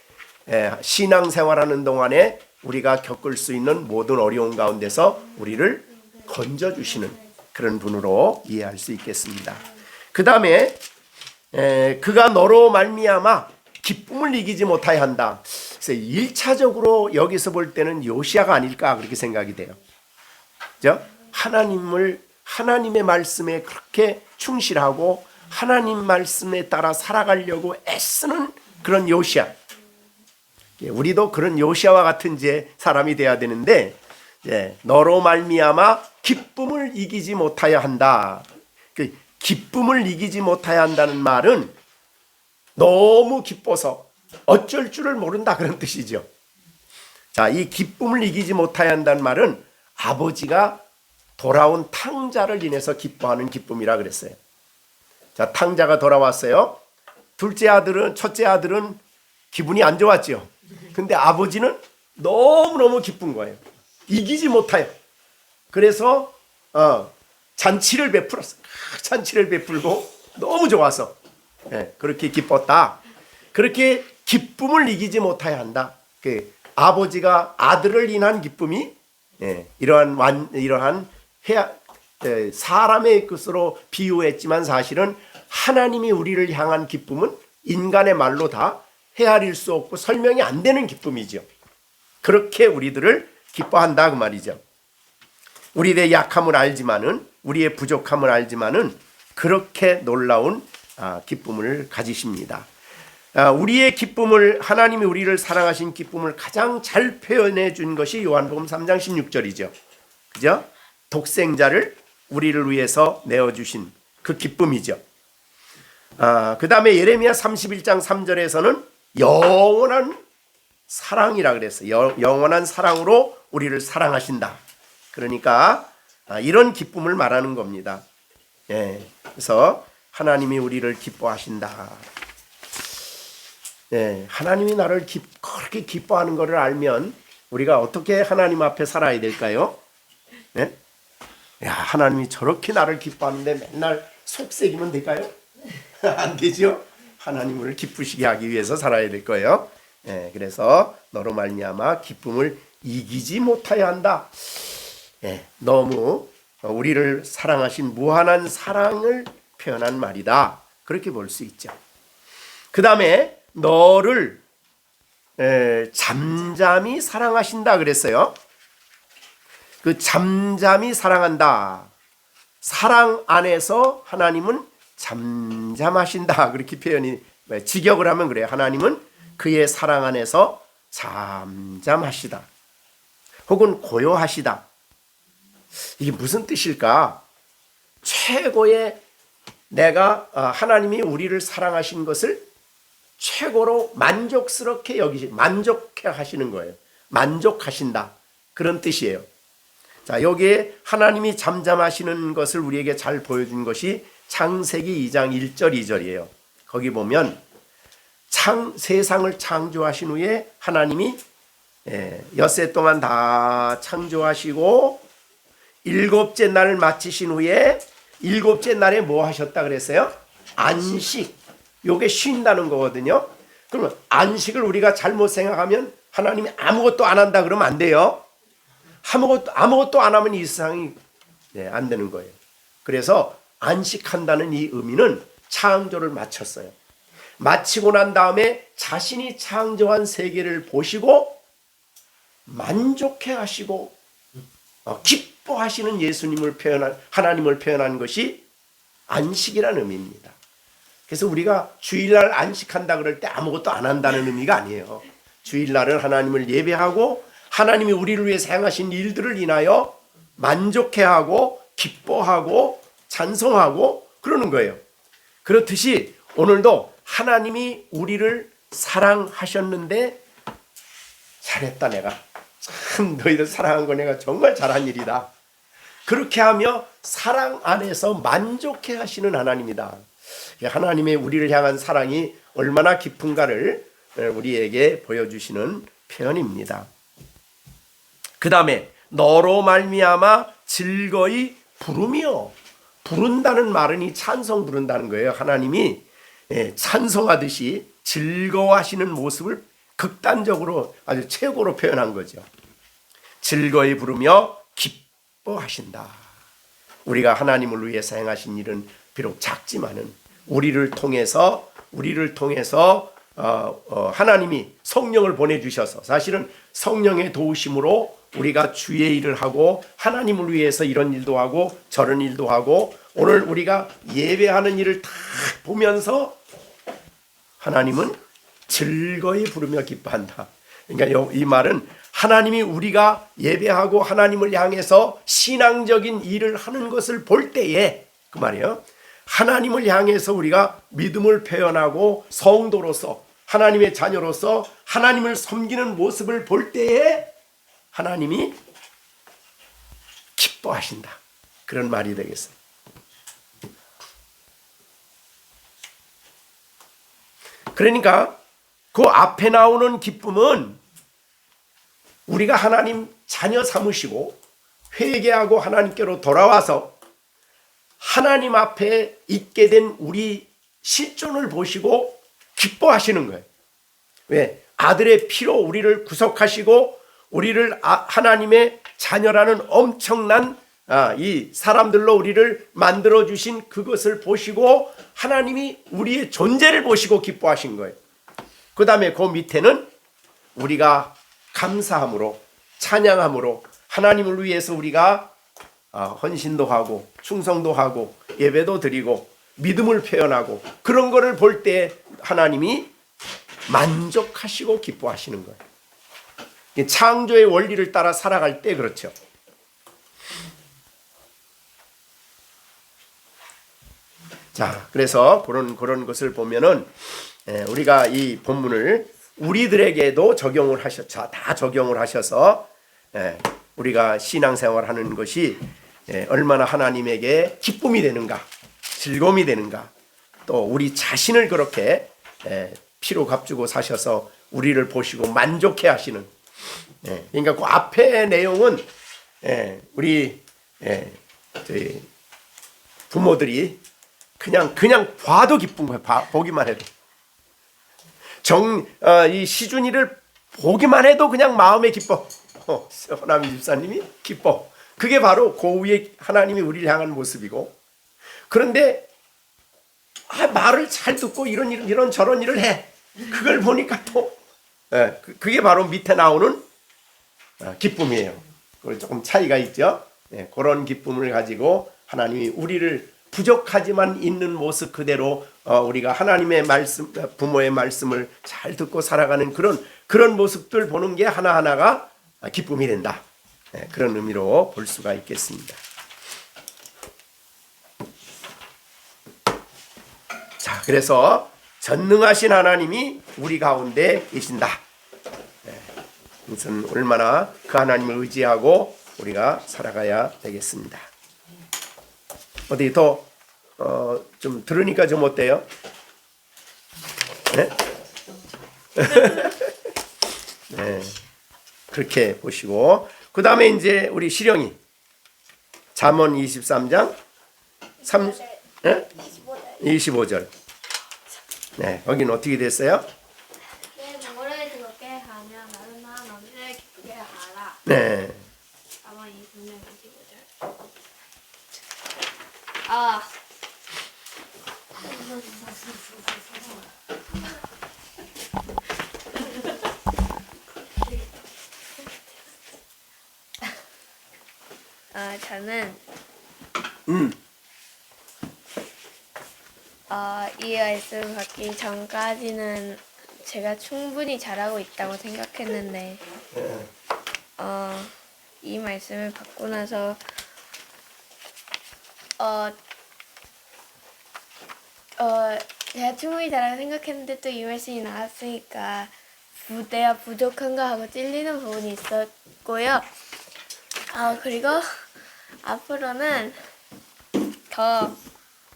S1: 신앙생활하는 동안에 우리가 겪을 수 있는 모든 어려운 가운데서 우리를 건져주시는 그런 분으로 이해할 수 있겠습니다. 그 다음에 그가 너로 말미암아 기쁨을 이기지 못하여 한다. 그래서 1차적으로 여기서 볼 때는 요시아가 아닐까 그렇게 생각이 돼요. 그죠? 하나님의 말씀에 그렇게 충실하고 하나님 말씀에 따라 살아가려고 애쓰는 그런 요시아. 우리도 그런 요시아와 같은 이제 사람이 돼야 되는데 너로 말미암아 기쁨을 이기지 못하여 한다. 그 기쁨을 이기지 못하여 한다는 말은 너무 기뻐서 어쩔 줄을 모른다 그런 뜻이죠. 자, 이 기쁨을 이기지 못하여 한다는 말은 아버지가 돌아온 탕자를 인해서 기뻐하는 기쁨이라 그랬어요. 자, 탕자가 돌아왔어요. 첫째 아들은 기분이 안 좋았죠. 근데 아버지는 너무너무 기쁜 거예요. 이기지 못하여. 그래서 잔치를 베풀었어요. 잔치를 베풀고 너무 좋아서 그렇게 기뻤다. 그렇게 기쁨을 이기지 못하여 한다. 아버지가 아들을 인한 기쁨이 이러한 사람의 것으로 비유했지만 사실은 하나님이 우리를 향한 기쁨은 인간의 말로 다 헤아릴 수 없고 설명이 안 되는 기쁨이죠. 그렇게 우리들을 기뻐한다 그 말이죠. 우리의 약함을 알지만은 우리의 부족함을 알지만은 그렇게 놀라운 기쁨을 가지십니다. 우리의 기쁨을 하나님이 우리를 사랑하신 기쁨을 가장 잘 표현해 준 것이 요한복음 3장 16절이죠. 그죠? 독생자를 우리를 위해서 내어주신 그 기쁨이죠. 그 다음에 예레미야 31장 3절에서는 영원한 사랑이라 그랬어요. 영원한 사랑으로 우리를 사랑하신다. 그러니까 이런 기쁨을 말하는 겁니다. 예, 그래서 하나님이 우리를 기뻐하신다. 예, 하나님이 나를 그렇게 기뻐하는 것을 알면 우리가 어떻게 하나님 앞에 살아야 될까요? 예? 야, 하나님이 저렇게 나를 기뻐하는데 맨날 속색이면 될까요? 안 되죠. 하나님을 기쁘시게 하기 위해서 살아야 될 거예요. 예, 그래서 너로 말미암아 기쁨을 이기지 못하여 한다. 예, 너무 우리를 사랑하신 무한한 사랑을 표현한 말이다. 그렇게 볼 수 있죠. 그 다음에 너를 잠잠히 사랑하신다 그랬어요. 그 잠잠히 사랑한다. 사랑 안에서 하나님은 잠잠하신다. 그렇게 표현이 직역을 하면 그래요. 하나님은 그의 사랑 안에서 잠잠하시다. 혹은 고요하시다. 이게 무슨 뜻일까? 최고의 내가 하나님이 우리를 사랑하신 것을 최고로 만족스럽게 만족해 하시는 거예요. 만족하신다. 그런 뜻이에요. 자, 여기에 하나님이 잠잠하시는 것을 우리에게 잘 보여준 것이 창세기 2장 1절 2절이에요. 거기 보면 세상을 창조하신 후에 하나님이 엿새 동안 다 창조하시고 일곱째 날을 마치신 후에 일곱째 날에 뭐 하셨다 그랬어요? 안식. 요게 쉰다는 거거든요. 그러면 안식을 우리가 잘못 생각하면 하나님이 아무것도 안 한다 그러면 안 돼요. 아무것도 안 하면 이 세상이 안 되는 거예요. 그래서 안식한다는 이 의미는 창조를 마쳤어요. 마치고 난 다음에 자신이 창조한 세계를 보시고 만족해 하시고 기뻐하시는 하나님을 표현한 것이 안식이라는 의미입니다. 그래서 우리가 주일날 안식한다 그럴 때 아무것도 안 한다는 의미가 아니에요. 주일날은 하나님을 예배하고 하나님이 우리를 위해서 행하신 일들을 인하여 만족해하고 기뻐하고 찬송하고 그러는 거예요. 그렇듯이 오늘도 하나님이 우리를 사랑하셨는데 잘했다 내가. 참 너희들 사랑한 거 내가 정말 잘한 일이다. 그렇게 하며 사랑 안에서 만족해 하시는 하나님이다. 하나님의 우리를 향한 사랑이 얼마나 깊은가를 우리에게 보여주시는 표현입니다. 그 다음에 너로 말미암아 즐거이 부르며, 부른다는 말은 이 찬송 부른다는 거예요. 하나님이 찬송하듯이 즐거워하시는 모습을 극단적으로 아주 최고로 표현한 거죠. 즐거이 부르며 기뻐하신다. 우리가 하나님을 위해서 행하신 일은 비록 작지만은 우리를 통해서 하나님이 성령을 보내주셔서 사실은 성령의 도우심으로 우리가 주의 일을 하고 하나님을 위해서 이런 일도 하고 저런 일도 하고 오늘 우리가 예배하는 일을 다 보면서 하나님은 즐거이 부르며 기뻐한다. 그러니까 이 말은 하나님이 우리가 예배하고 하나님을 향해서 신앙적인 일을 하는 것을 볼 때에 그 말이에요. 하나님을 향해서 우리가 믿음을 표현하고 성도로서 하나님의 자녀로서 하나님을 섬기는 모습을 볼 때에 하나님이 기뻐하신다. 그런 말이 되겠어요. 그러니까 그 앞에 나오는 기쁨은 우리가 하나님 자녀 삼으시고 회개하고 하나님께로 돌아와서 하나님 앞에 있게 된 우리 실존을 보시고 기뻐하시는 거예요. 왜? 아들의 피로 우리를 구속하시고 우리를 하나님의 자녀라는 엄청난 이 사람들로 우리를 만들어주신 그것을 보시고 하나님이 우리의 존재를 보시고 기뻐하신 거예요. 그 다음에 그 밑에는 우리가 감사함으로 찬양함으로 하나님을 위해서 우리가 헌신도 하고 충성도 하고 예배도 드리고 믿음을 표현하고 그런 거를 볼 때 하나님이 만족하시고 기뻐하시는 거예요. 창조의 원리를 따라 살아갈 때 그렇죠. 자, 그래서 그런 것을 보면은 우리가 이 본문을 우리들에게도 다 적용을 하셔서 우리가 신앙생활하는 것이 얼마나 하나님에게 기쁨이 되는가, 즐거움이 되는가, 또 우리 자신을 그렇게 피로 값주고 사셔서 우리를 보시고 만족해 하시는, 그러니까 그 앞의 내용은 우리 저희 부모들이 그냥 봐도 기쁜 거예요. 보기만 해도. 이 시준이를 보기만 해도 그냥 마음에 기뻐. 호남이 집사님이 기뻐. 그게 바로 고우의 하나님이 우리를 향한 모습이고, 그런데 말을 잘 듣고 이런 저런 일을 해. 그걸 보니까 또 그게 바로 밑에 나오는 기쁨이에요. 그걸 조금 차이가 있죠. 그런 기쁨을 가지고 하나님이 우리를 부족하지만 있는 모습 그대로 우리가 하나님의 말씀, 부모의 말씀을 잘 듣고 살아가는 그런 모습들 보는 게 하나하나가 기쁨이 된다. 그런 의미로 볼 수가 있겠습니다. 자, 그래서 전능하신 하나님이 우리 가운데 계신다. 이것은 얼마나 그 하나님을 의지하고 우리가 살아가야 되겠습니다. 어디 더 좀 들으니까 좀 어때요? 네? 네, 그렇게 보시고, 그 다음에 이제 우리 시령이 잠언 23장 25절. 네, 여기는 어떻게 됐어요?
S4: 내 노래 즐겁게 하며 나는 너희를 기쁘게 하라.
S1: 네.
S4: 잠언 26장 25절. 아. 저는 이 말씀 받기 전까지는 제가 충분히 잘하고 있다고 생각했는데 이 말씀을 받고 나서 제가 충분히 잘하고 생각했는데 또 이 말씀이 나왔으니까 내가 부족한가 하고 찔리는 부분이 있었고요. 그리고 앞으로는 더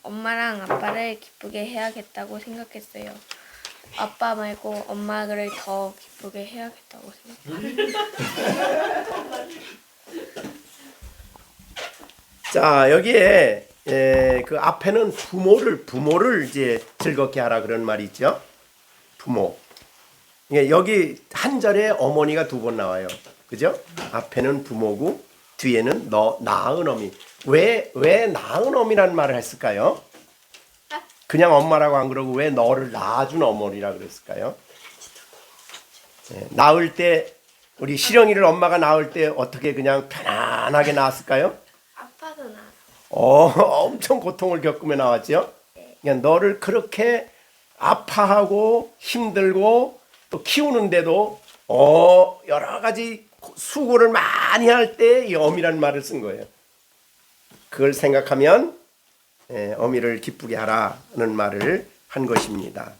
S4: 엄마랑 아빠를 기쁘게 해야겠다고 생각했어요. 아빠 말고 엄마를 더 기쁘게 해야겠다고 생각했어요.
S1: 자, 여기에 그 앞에는 부모를 이제 즐겁게 하라 그런 말이 있죠. 부모. 여기 한 절에 어머니가 두 번 나와요. 그죠? 앞에는 부모고 뒤에는 낳은 어미. 왜 낳은 어미라는 말을 했을까요? 그냥 엄마라고 안 그러고 왜 너를 낳아준 어머니라 그랬을까요? 낳을 때 우리 시령이를 엄마가 낳을 때 어떻게 그냥 편안하게 낳았을까요?
S4: 아빠도 나.
S1: 엄청 고통을 겪으며 나왔죠. 그냥 너를 그렇게 아파하고 힘들고 또 키우는데도 여러 가지 수고를 많이 할 때 이 어미라는 말을 쓴 거예요. 그걸 생각하면 어미를 기쁘게 하라는 말을 한 것입니다.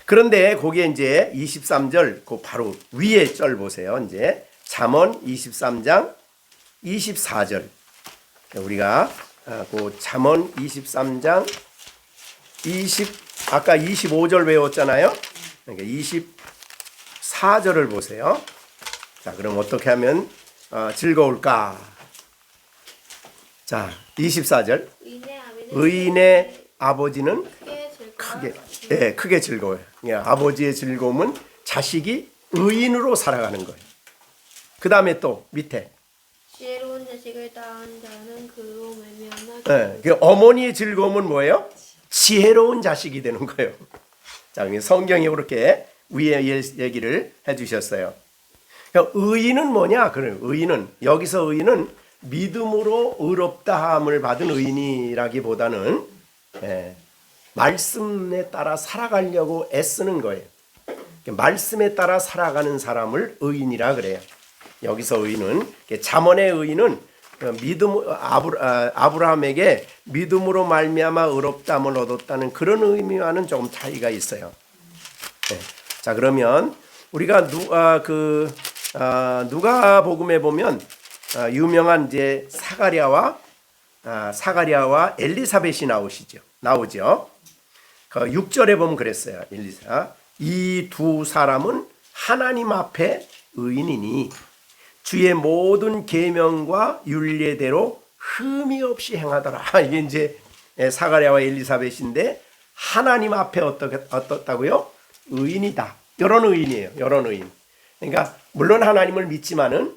S1: 그런데 거기에 이제 23절 그 바로 위에 절 보세요. 이제 잠언 23장 24절. 우리가 그 잠언 23장 아까 25절 외웠잖아요. 그러니까 24절을 보세요. 자, 그럼 어떻게 하면 즐거울까? 자, 24절. 의인의 아버지는 크게 즐거워요. 아버지의 즐거움은 자식이 의인으로 살아가는 거예요. 그 다음에 또 밑에
S4: 지혜로운 자식을 낳은 자는 그로 말미암아
S1: 그 어머니의 즐거움은 뭐예요? 지혜로운 자식이 되는 거예요. 자, 성경이 그렇게 위에 얘기를 해주셨어요. 그러니까 의인은 뭐냐? 그래요. 여기서 의인은 믿음으로 의롭다함을 받은 의인이라기보다는 말씀에 따라 살아가려고 애쓰는 거예요. 말씀에 따라 살아가는 사람을 의인이라 그래요. 여기서 의인은 잠언의 의인은 아브라함에게 믿음으로 말미암아 의롭다함을 얻었다는 그런 의미와는 조금 차이가 있어요. 네. 자, 그러면 우리가 누가복음에 보면 유명한 이제 사가랴와 엘리사벳이 나오죠. 그 6절에 보면 그랬어요. 이 두 사람은 하나님 앞에 의인이니 주의 모든 계명과 율례대로 흠이 없이 행하더라. 이게 이제 사가랴와 엘리사벳인데 하나님 앞에 어떻다고요? 의인이다. 이런 의인이에요. 이런 의인. 그러니까 물론 하나님을 믿지만은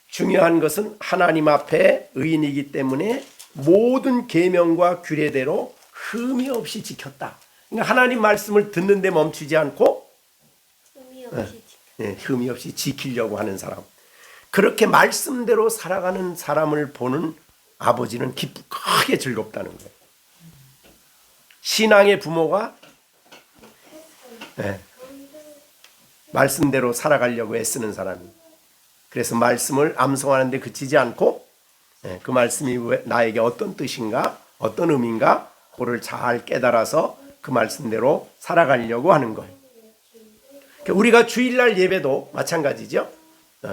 S1: 중요한 것은 하나님 앞에 의인이기 때문에 모든 계명과 규례대로 흠이 없이 지켰다. 그러니까 하나님 말씀을 듣는데 멈추지 않고 흠이 없이 지키려고 하는 사람. 그렇게 말씀대로 살아가는 사람을 보는 아버지는 크게 즐겁다는 거예요. 신앙의 부모가 말씀대로 살아가려고 애쓰는 사람이. 그래서 말씀을 암송하는데 그치지 않고 그 말씀이 나에게 어떤 뜻인가, 어떤 의미인가, 그를 잘 깨달아서 그 말씀대로 살아가려고 하는 거예요. 우리가 주일날 예배도 마찬가지죠.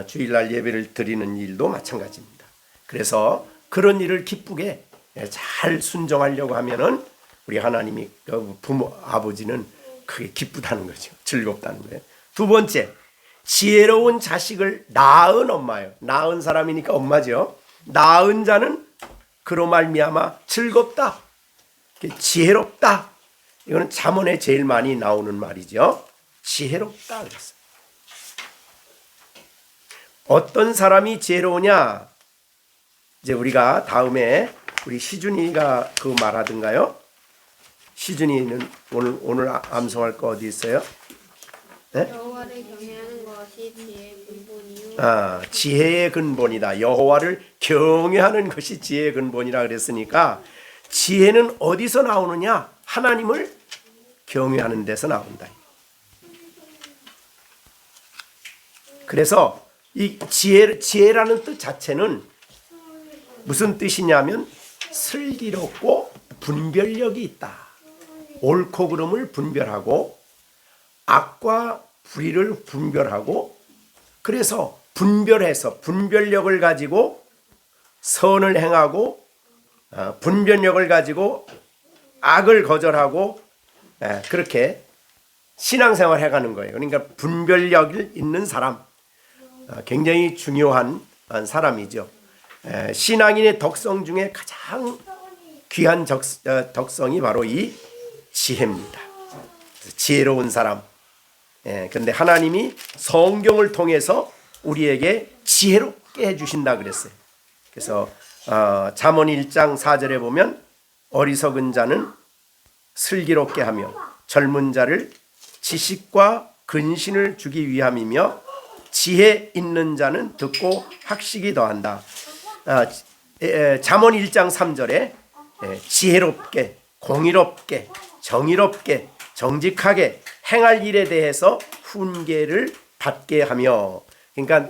S1: 주일날 예배를 드리는 일도 마찬가지입니다. 그래서 그런 일을 기쁘게 잘 순종하려고 하면은 우리 하나님이 부모 아버지는 크게 기쁘다는 거죠. 즐겁다는 거예요. 두 번째, 지혜로운 자식을 낳은 엄마예요. 낳은 사람이니까 엄마죠. 낳은 자는 그로 말미암아 즐겁다, 지혜롭다. 이거는 잠언에 제일 많이 나오는 말이죠. 지혜롭다 그랬어요. 어떤 사람이 지혜로우냐? 이제 우리가 다음에 우리 시준이가 그 말하던가요? 시준이는 오늘 암송할 거 어디 있어요? 네?
S4: 여호와를 경외하는 것이 지혜의 근본이요.
S1: 지혜의 근본이다. 여호와를 경외하는 것이 지혜의 근본이라 그랬으니까 지혜는 어디서 나오느냐? 하나님을 경외하는 데서 나온다. 그래서 이 지혜라는 뜻 자체는 무슨 뜻이냐면 슬기롭고 분별력이 있다. 옳고 그름을 분별하고 악과 불의를 분별하고, 그래서 분별력을 가지고 선을 행하고 분별력을 가지고 악을 거절하고 그렇게 신앙생활 해가는 거예요. 그러니까 분별력이 있는 사람, 굉장히 중요한 사람이죠. 신앙인의 덕성 중에 가장 귀한 덕성이 바로 이 지혜입니다. 지혜로운 사람. 그런데 하나님이 성경을 통해서 우리에게 지혜롭게 해주신다 그랬어요. 그래서 잠언 1장 4절에 보면 어리석은 자는 슬기롭게 하며 젊은 자를 지식과 근신을 주기 위함이며 지혜 있는 자는 듣고 학식이 더한다. 잠언 1장 3절에 지혜롭게, 공의롭게, 정의롭게, 정직하게 행할 일에 대해서 훈계를 받게 하며, 그러니까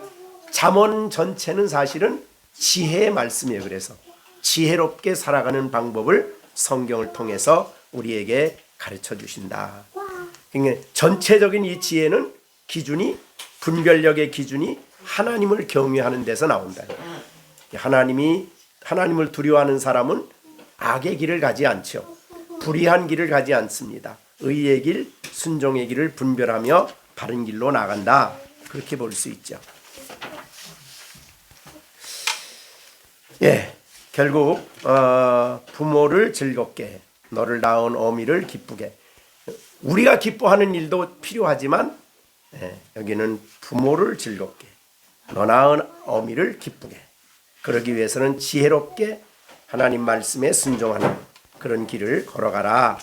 S1: 잠언 전체는 사실은 지혜의 말씀이에요. 그래서 지혜롭게 살아가는 방법을 성경을 통해서 우리에게 가르쳐 주신다. 그러니까 전체적인 이 지혜는 기준이, 분별력의 기준이 하나님을 경외하는 데서 나온다. 하나님을 두려워하는 사람은 악의 길을 가지 않죠. 불의한 길을 가지 않습니다. 의의 길, 순종의 길을 분별하며 바른 길로 나간다. 그렇게 볼 수 있죠. 결국 부모를 즐겁게, 너를 낳은 어미를 기쁘게. 우리가 기뻐하는 일도 필요하지만 여기는 부모를 즐겁게, 너 낳은 어미를 기쁘게. 그러기 위해서는 지혜롭게 하나님 말씀에 순종하는 그런 길을 걸어가라.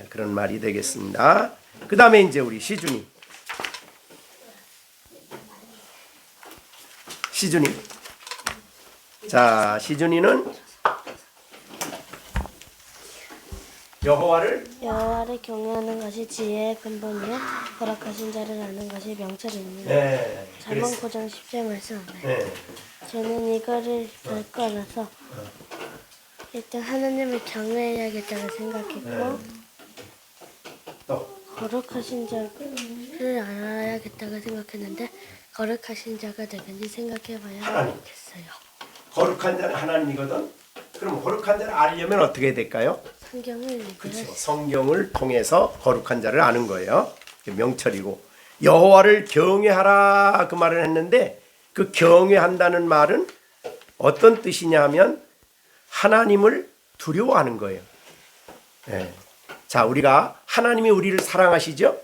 S1: 그런 말이 되겠습니다. 그 다음에 이제 우리 시준이. 자, 시준이는 여호와를
S5: 경외하는 것이 지혜의 근본이요 거룩하신 자를 아는 것이 명철입니다. 잠언 9장 10절 말씀. 저는 이거를 볼 거라서 일단 하나님을 경외해야겠다고 생각했고
S1: 또
S5: 거룩하신 자를 알아야겠다고 생각했는데 거룩하신 자가 누군지 생각해봐야
S1: 하나님.
S5: 알겠어요.
S1: 거룩한 자는 하나님이거든. 그럼 거룩한 자를 알려면 어떻게 될까요?
S5: 성경을 읽어야
S1: 그렇죠. 성경을 통해서 거룩한 자를 아는 거예요. 명철이고 여호와를 경외하라 그 말을 했는데 그 경외한다는 말은 어떤 뜻이냐 하면 하나님을 두려워하는 거예요. 예. 자, 우리가 하나님이 우리를 사랑하시죠?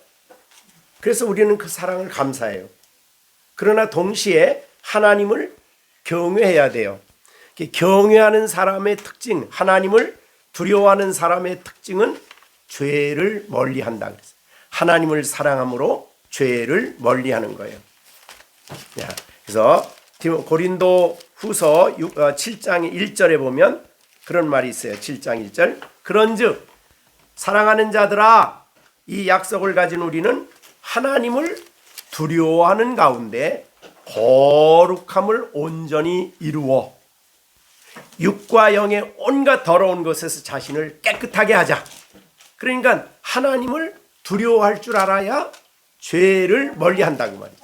S1: 그래서 우리는 그 사랑을 감사해요. 그러나 동시에 하나님을 경외해야 돼요. 경외하는 사람의 특징, 하나님을 두려워하는 사람의 특징은 죄를 멀리한다 그랬어요. 하나님을 사랑함으로 죄를 멀리하는 거예요. 그래서 고린도 후서 7장 1절에 보면 그런 말이 있어요. 7장 1절. 그런즉 사랑하는 자들아 이 약속을 가진 우리는 하나님을 두려워하는 가운데 거룩함을 온전히 이루어 육과 영의 온갖 더러운 것에서 자신을 깨끗하게 하자. 그러니까 하나님을 두려워할 줄 알아야 죄를 멀리한다고 말이죠.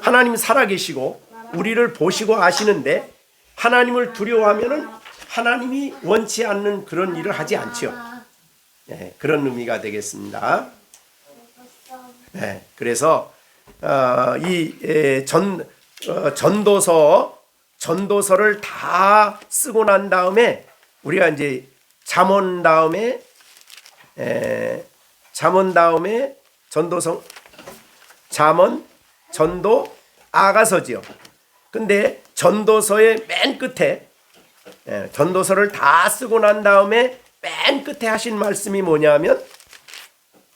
S1: 하나님 살아계시고 우리를 보시고 아시는데 하나님을 두려워하면은 하나님이 원치 않는 그런 일을 하지 않죠. 네, 그런 의미가 되겠습니다. 네, 그래서 전도서를 다 쓰고 난 다음에 우리가 이제 잠언 다음에 잠언, 전도, 아가서지요. 근데 전도서의 맨 끝에 전도서를 다 쓰고 난 다음에 맨 끝에 하신 말씀이 뭐냐면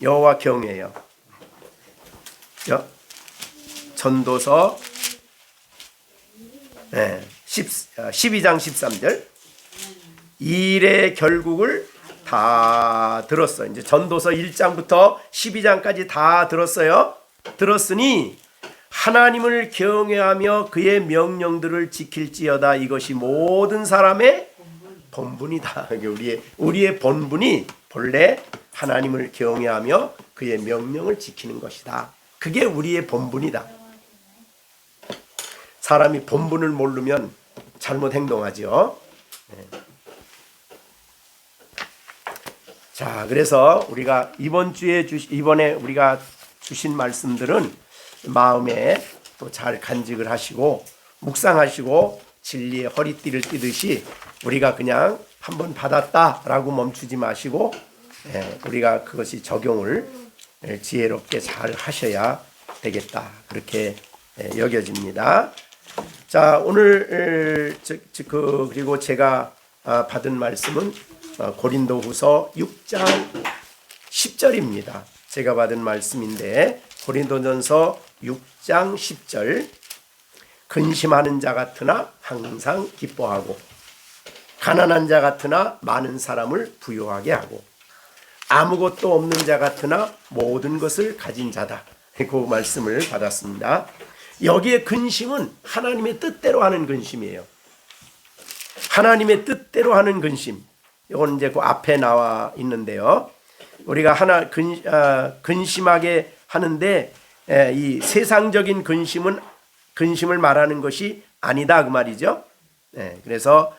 S1: 여호와 경외예요. 전도서 12장 13절 이 일의 결국을 다 들었어. 이제 전도서 1장부터 12장까지 다 들었어요. 들었으니 하나님을 경외하며 그의 명령들을 지킬지어다. 이것이 모든 사람의 본분이다. 우리의 본분이 본래 하나님을 경외하며 그의 명령을 지키는 것이다. 그게 우리의 본분이다. 사람이 본분을 모르면 잘못 행동하죠. 자, 그래서 우리가 이번에 우리가 주신 말씀들은 마음에 또 잘 간직을 하시고 묵상하시고 진리의 허리띠를 띠듯이 우리가 그냥 한번 받았다라고 멈추지 마시고 우리가 그것이 적용을 지혜롭게 잘 하셔야 되겠다. 그렇게 여겨집니다. 자, 오늘 그리고 제가 받은 말씀은 고린도후서 6장 10절입니다. 제가 받은 말씀인데 고린도전서 6장 10절 근심하는 자 같으나 항상 기뻐하고 가난한 자 같으나 많은 사람을 부유하게 하고 아무것도 없는 자 같으나 모든 것을 가진 자다. 그 말씀을 받았습니다. 여기에 근심은 하나님의 뜻대로 하는 근심이에요. 하나님의 뜻대로 하는 근심. 이건 이제 그 앞에 나와 있는데요. 우리가 근심하게 하는데 이 세상적인 근심을 말하는 것이 아니다 그 말이죠. 그래서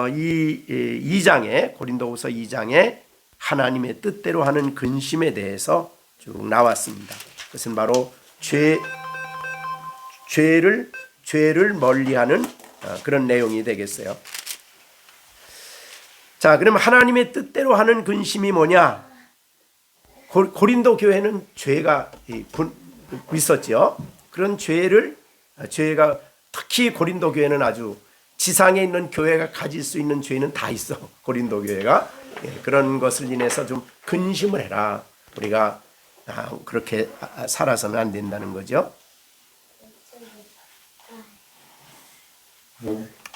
S1: 이 2장에 고린도후서 2장에 하나님의 뜻대로 하는 근심에 대해서 쭉 나왔습니다. 그것은 바로 죄를 멀리하는 그런 내용이 되겠어요. 자, 그럼 하나님의 뜻대로 하는 근심이 뭐냐? 고린도 교회는 죄가 있었죠. 그런 죄가 특히 고린도 교회는 아주 지상에 있는 교회가 가질 수 있는 죄는 다 있어. 고린도 교회가 그런 것을 인해서 좀 근심을 해라. 우리가 그렇게 살아서는 안 된다는 거죠.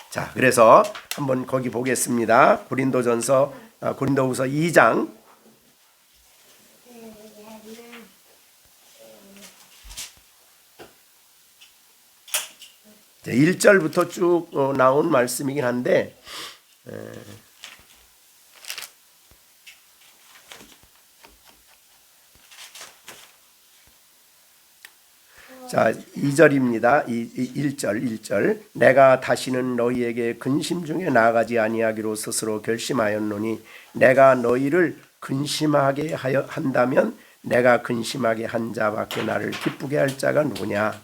S1: 자, 그래서 한번 거기 보겠습니다. 고린도후서 2장 1절부터 쭉 나온 말씀이긴 한데 자, 2절입니다. 1절. 내가 다시는 너희에게 근심 중에 나아가지 아니하기로 스스로 결심하였노니 내가 너희를 근심하게 한다면 내가 근심하게 한 자밖에 나를 기쁘게 할 자가 누구냐.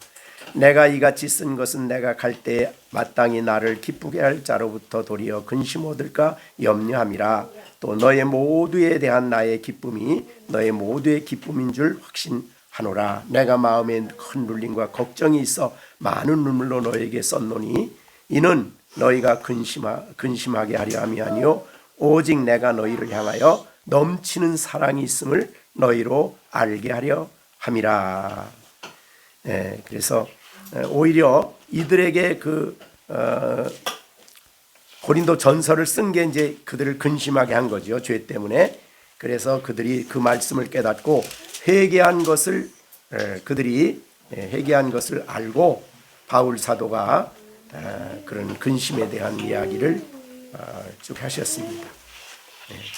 S1: 내가 이같이 쓴 것은 내가 갈 때에 마땅히 나를 기쁘게 할 자로부터 도리어 근심 얻을까 염려함이라. 또 너의 모두에 대한 나의 기쁨이 너의 모두의 기쁨인 줄 확신하노라. 내가 마음에 큰 눌림과 걱정이 있어 많은 눈물로 너에게 썼노니 이는 너희가 근심하게 하려 함이 아니요 오직 내가 너희를 향하여 넘치는 사랑이 있음을 너희로 알게 하려 함이라. 그래서 오히려 이들에게 고린도 전서를 쓴 게 이제 그들을 근심하게 한 거죠. 죄 때문에. 그래서 그들이 그 말씀을 깨닫고 회개한 것을 그들이 회개한 것을 알고 바울 사도가 그런 근심에 대한 이야기를 쭉 하셨습니다.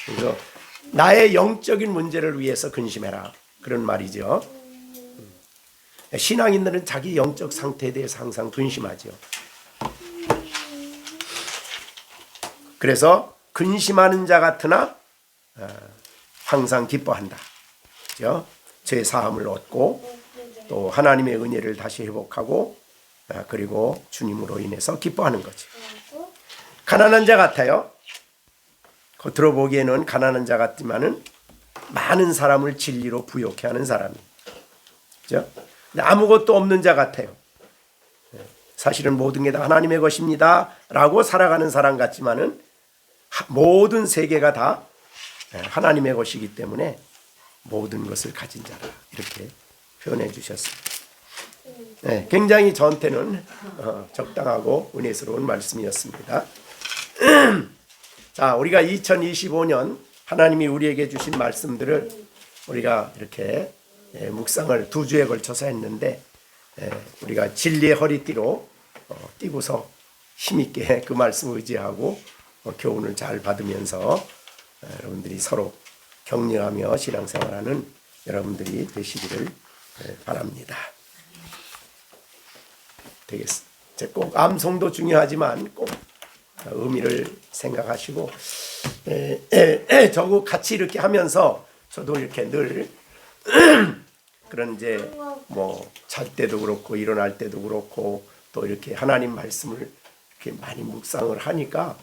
S1: 그래서 나의 영적인 문제를 위해서 근심해라 그런 말이죠. 신앙인들은 자기 영적 상태에 대해서 항상 근심하죠. 그래서 근심하는 자 같으나 항상 기뻐한다. 그렇죠? 죄 사함을 얻고 또 하나님의 은혜를 다시 회복하고 그리고 주님으로 인해서 기뻐하는 거죠. 가난한 자 같아요. 겉으로 보기에는 가난한 자 같지만은 많은 사람을 진리로 부욕해 하는 사람이에요. 그렇죠? 아무것도 없는 자 같아요. 사실은 모든 게 다 하나님의 것입니다 라고 살아가는 사람 같지만은 모든 세계가 다 하나님의 것이기 때문에 모든 것을 가진 자라 이렇게 표현해 주셨습니다. 굉장히 저한테는 적당하고 은혜스러운 말씀이었습니다. 자, 우리가 2025년 하나님이 우리에게 주신 말씀들을 우리가 이렇게 묵상을 2주에 걸쳐서 했는데 우리가 진리의 허리띠로 띠고서 힘있게 그 말씀을 의지하고 교훈을 잘 받으면서 여러분들이 서로 격려하며 신앙생활하는 여러분들이 되시기를 바랍니다. 되겠습니다. 꼭 암송도 중요하지만 꼭 의미를 생각하시고 저거 같이 이렇게 하면서 저도 이렇게 늘 그런 이제 뭐 잘 때도 그렇고 일어날 때도 그렇고 또 이렇게 하나님 말씀을 이렇게 많이 묵상을 하니까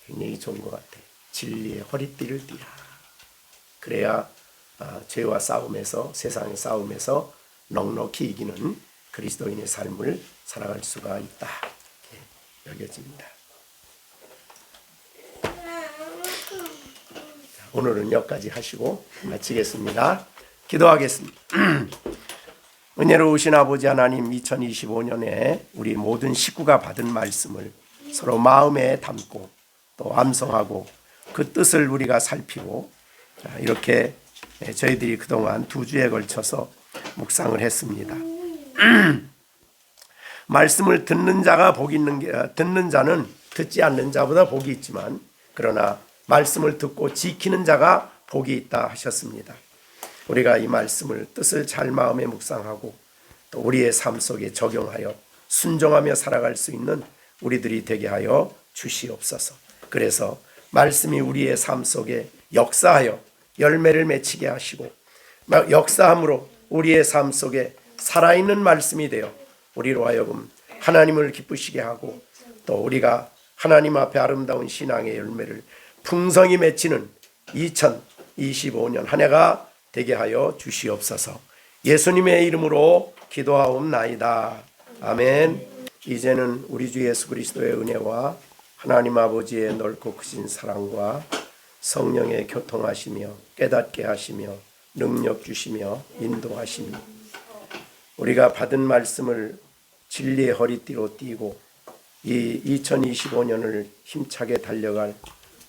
S1: 굉장히 좋은 것 같아요. 진리의 허리띠를 띠라. 그래야 죄와 싸움에서 세상의 싸움에서 넉넉히 이기는 그리스도인의 삶을 살아갈 수가 있다. 이렇게 여겨집니다. 오늘은 여기까지 하시고 마치겠습니다. 기도하겠습니다. 은혜로우신 아버지 하나님, 2025년에 우리 모든 식구가 받은 말씀을 서로 마음에 담고 또 암송하고 그 뜻을 우리가 살피고 이렇게 저희들이 그동안 2주에 걸쳐서 묵상을 했습니다. 말씀을 듣는 자가 복이 있는 게 듣는 자는 듣지 않는 자보다 복이 있지만 그러나 말씀을 듣고 지키는 자가 복이 있다 하셨습니다. 우리가 이 말씀을 뜻을 잘 마음에 묵상하고 또 우리의 삶 속에 적용하여 순종하며 살아갈 수 있는 우리들이 되게 하여 주시옵소서. 그래서 말씀이 우리의 삶 속에 역사하여 열매를 맺히게 하시고 역사함으로 우리의 삶 속에 살아있는 말씀이 되어 우리로 하여금 하나님을 기쁘시게 하고 또 우리가 하나님 앞에 아름다운 신앙의 열매를 풍성히 맺히는 2025년 한 해가 되게 하여 주시옵소서. 예수님의 이름으로 기도하옵나이다. 아멘. 이제는 우리 주 예수 그리스도의 은혜와 하나님 아버지의 넓고 크신 사랑과 성령의 교통하시며 깨닫게 하시며 능력 주시며 인도하시며 우리가 받은 말씀을 진리의 허리띠로 띠고 이 2025년을 힘차게 달려갈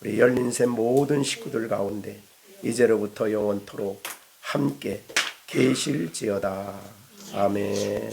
S1: 우리 열린샘 모든 식구들 가운데 이제로부터 영원토록 함께 계실지어다. 아멘.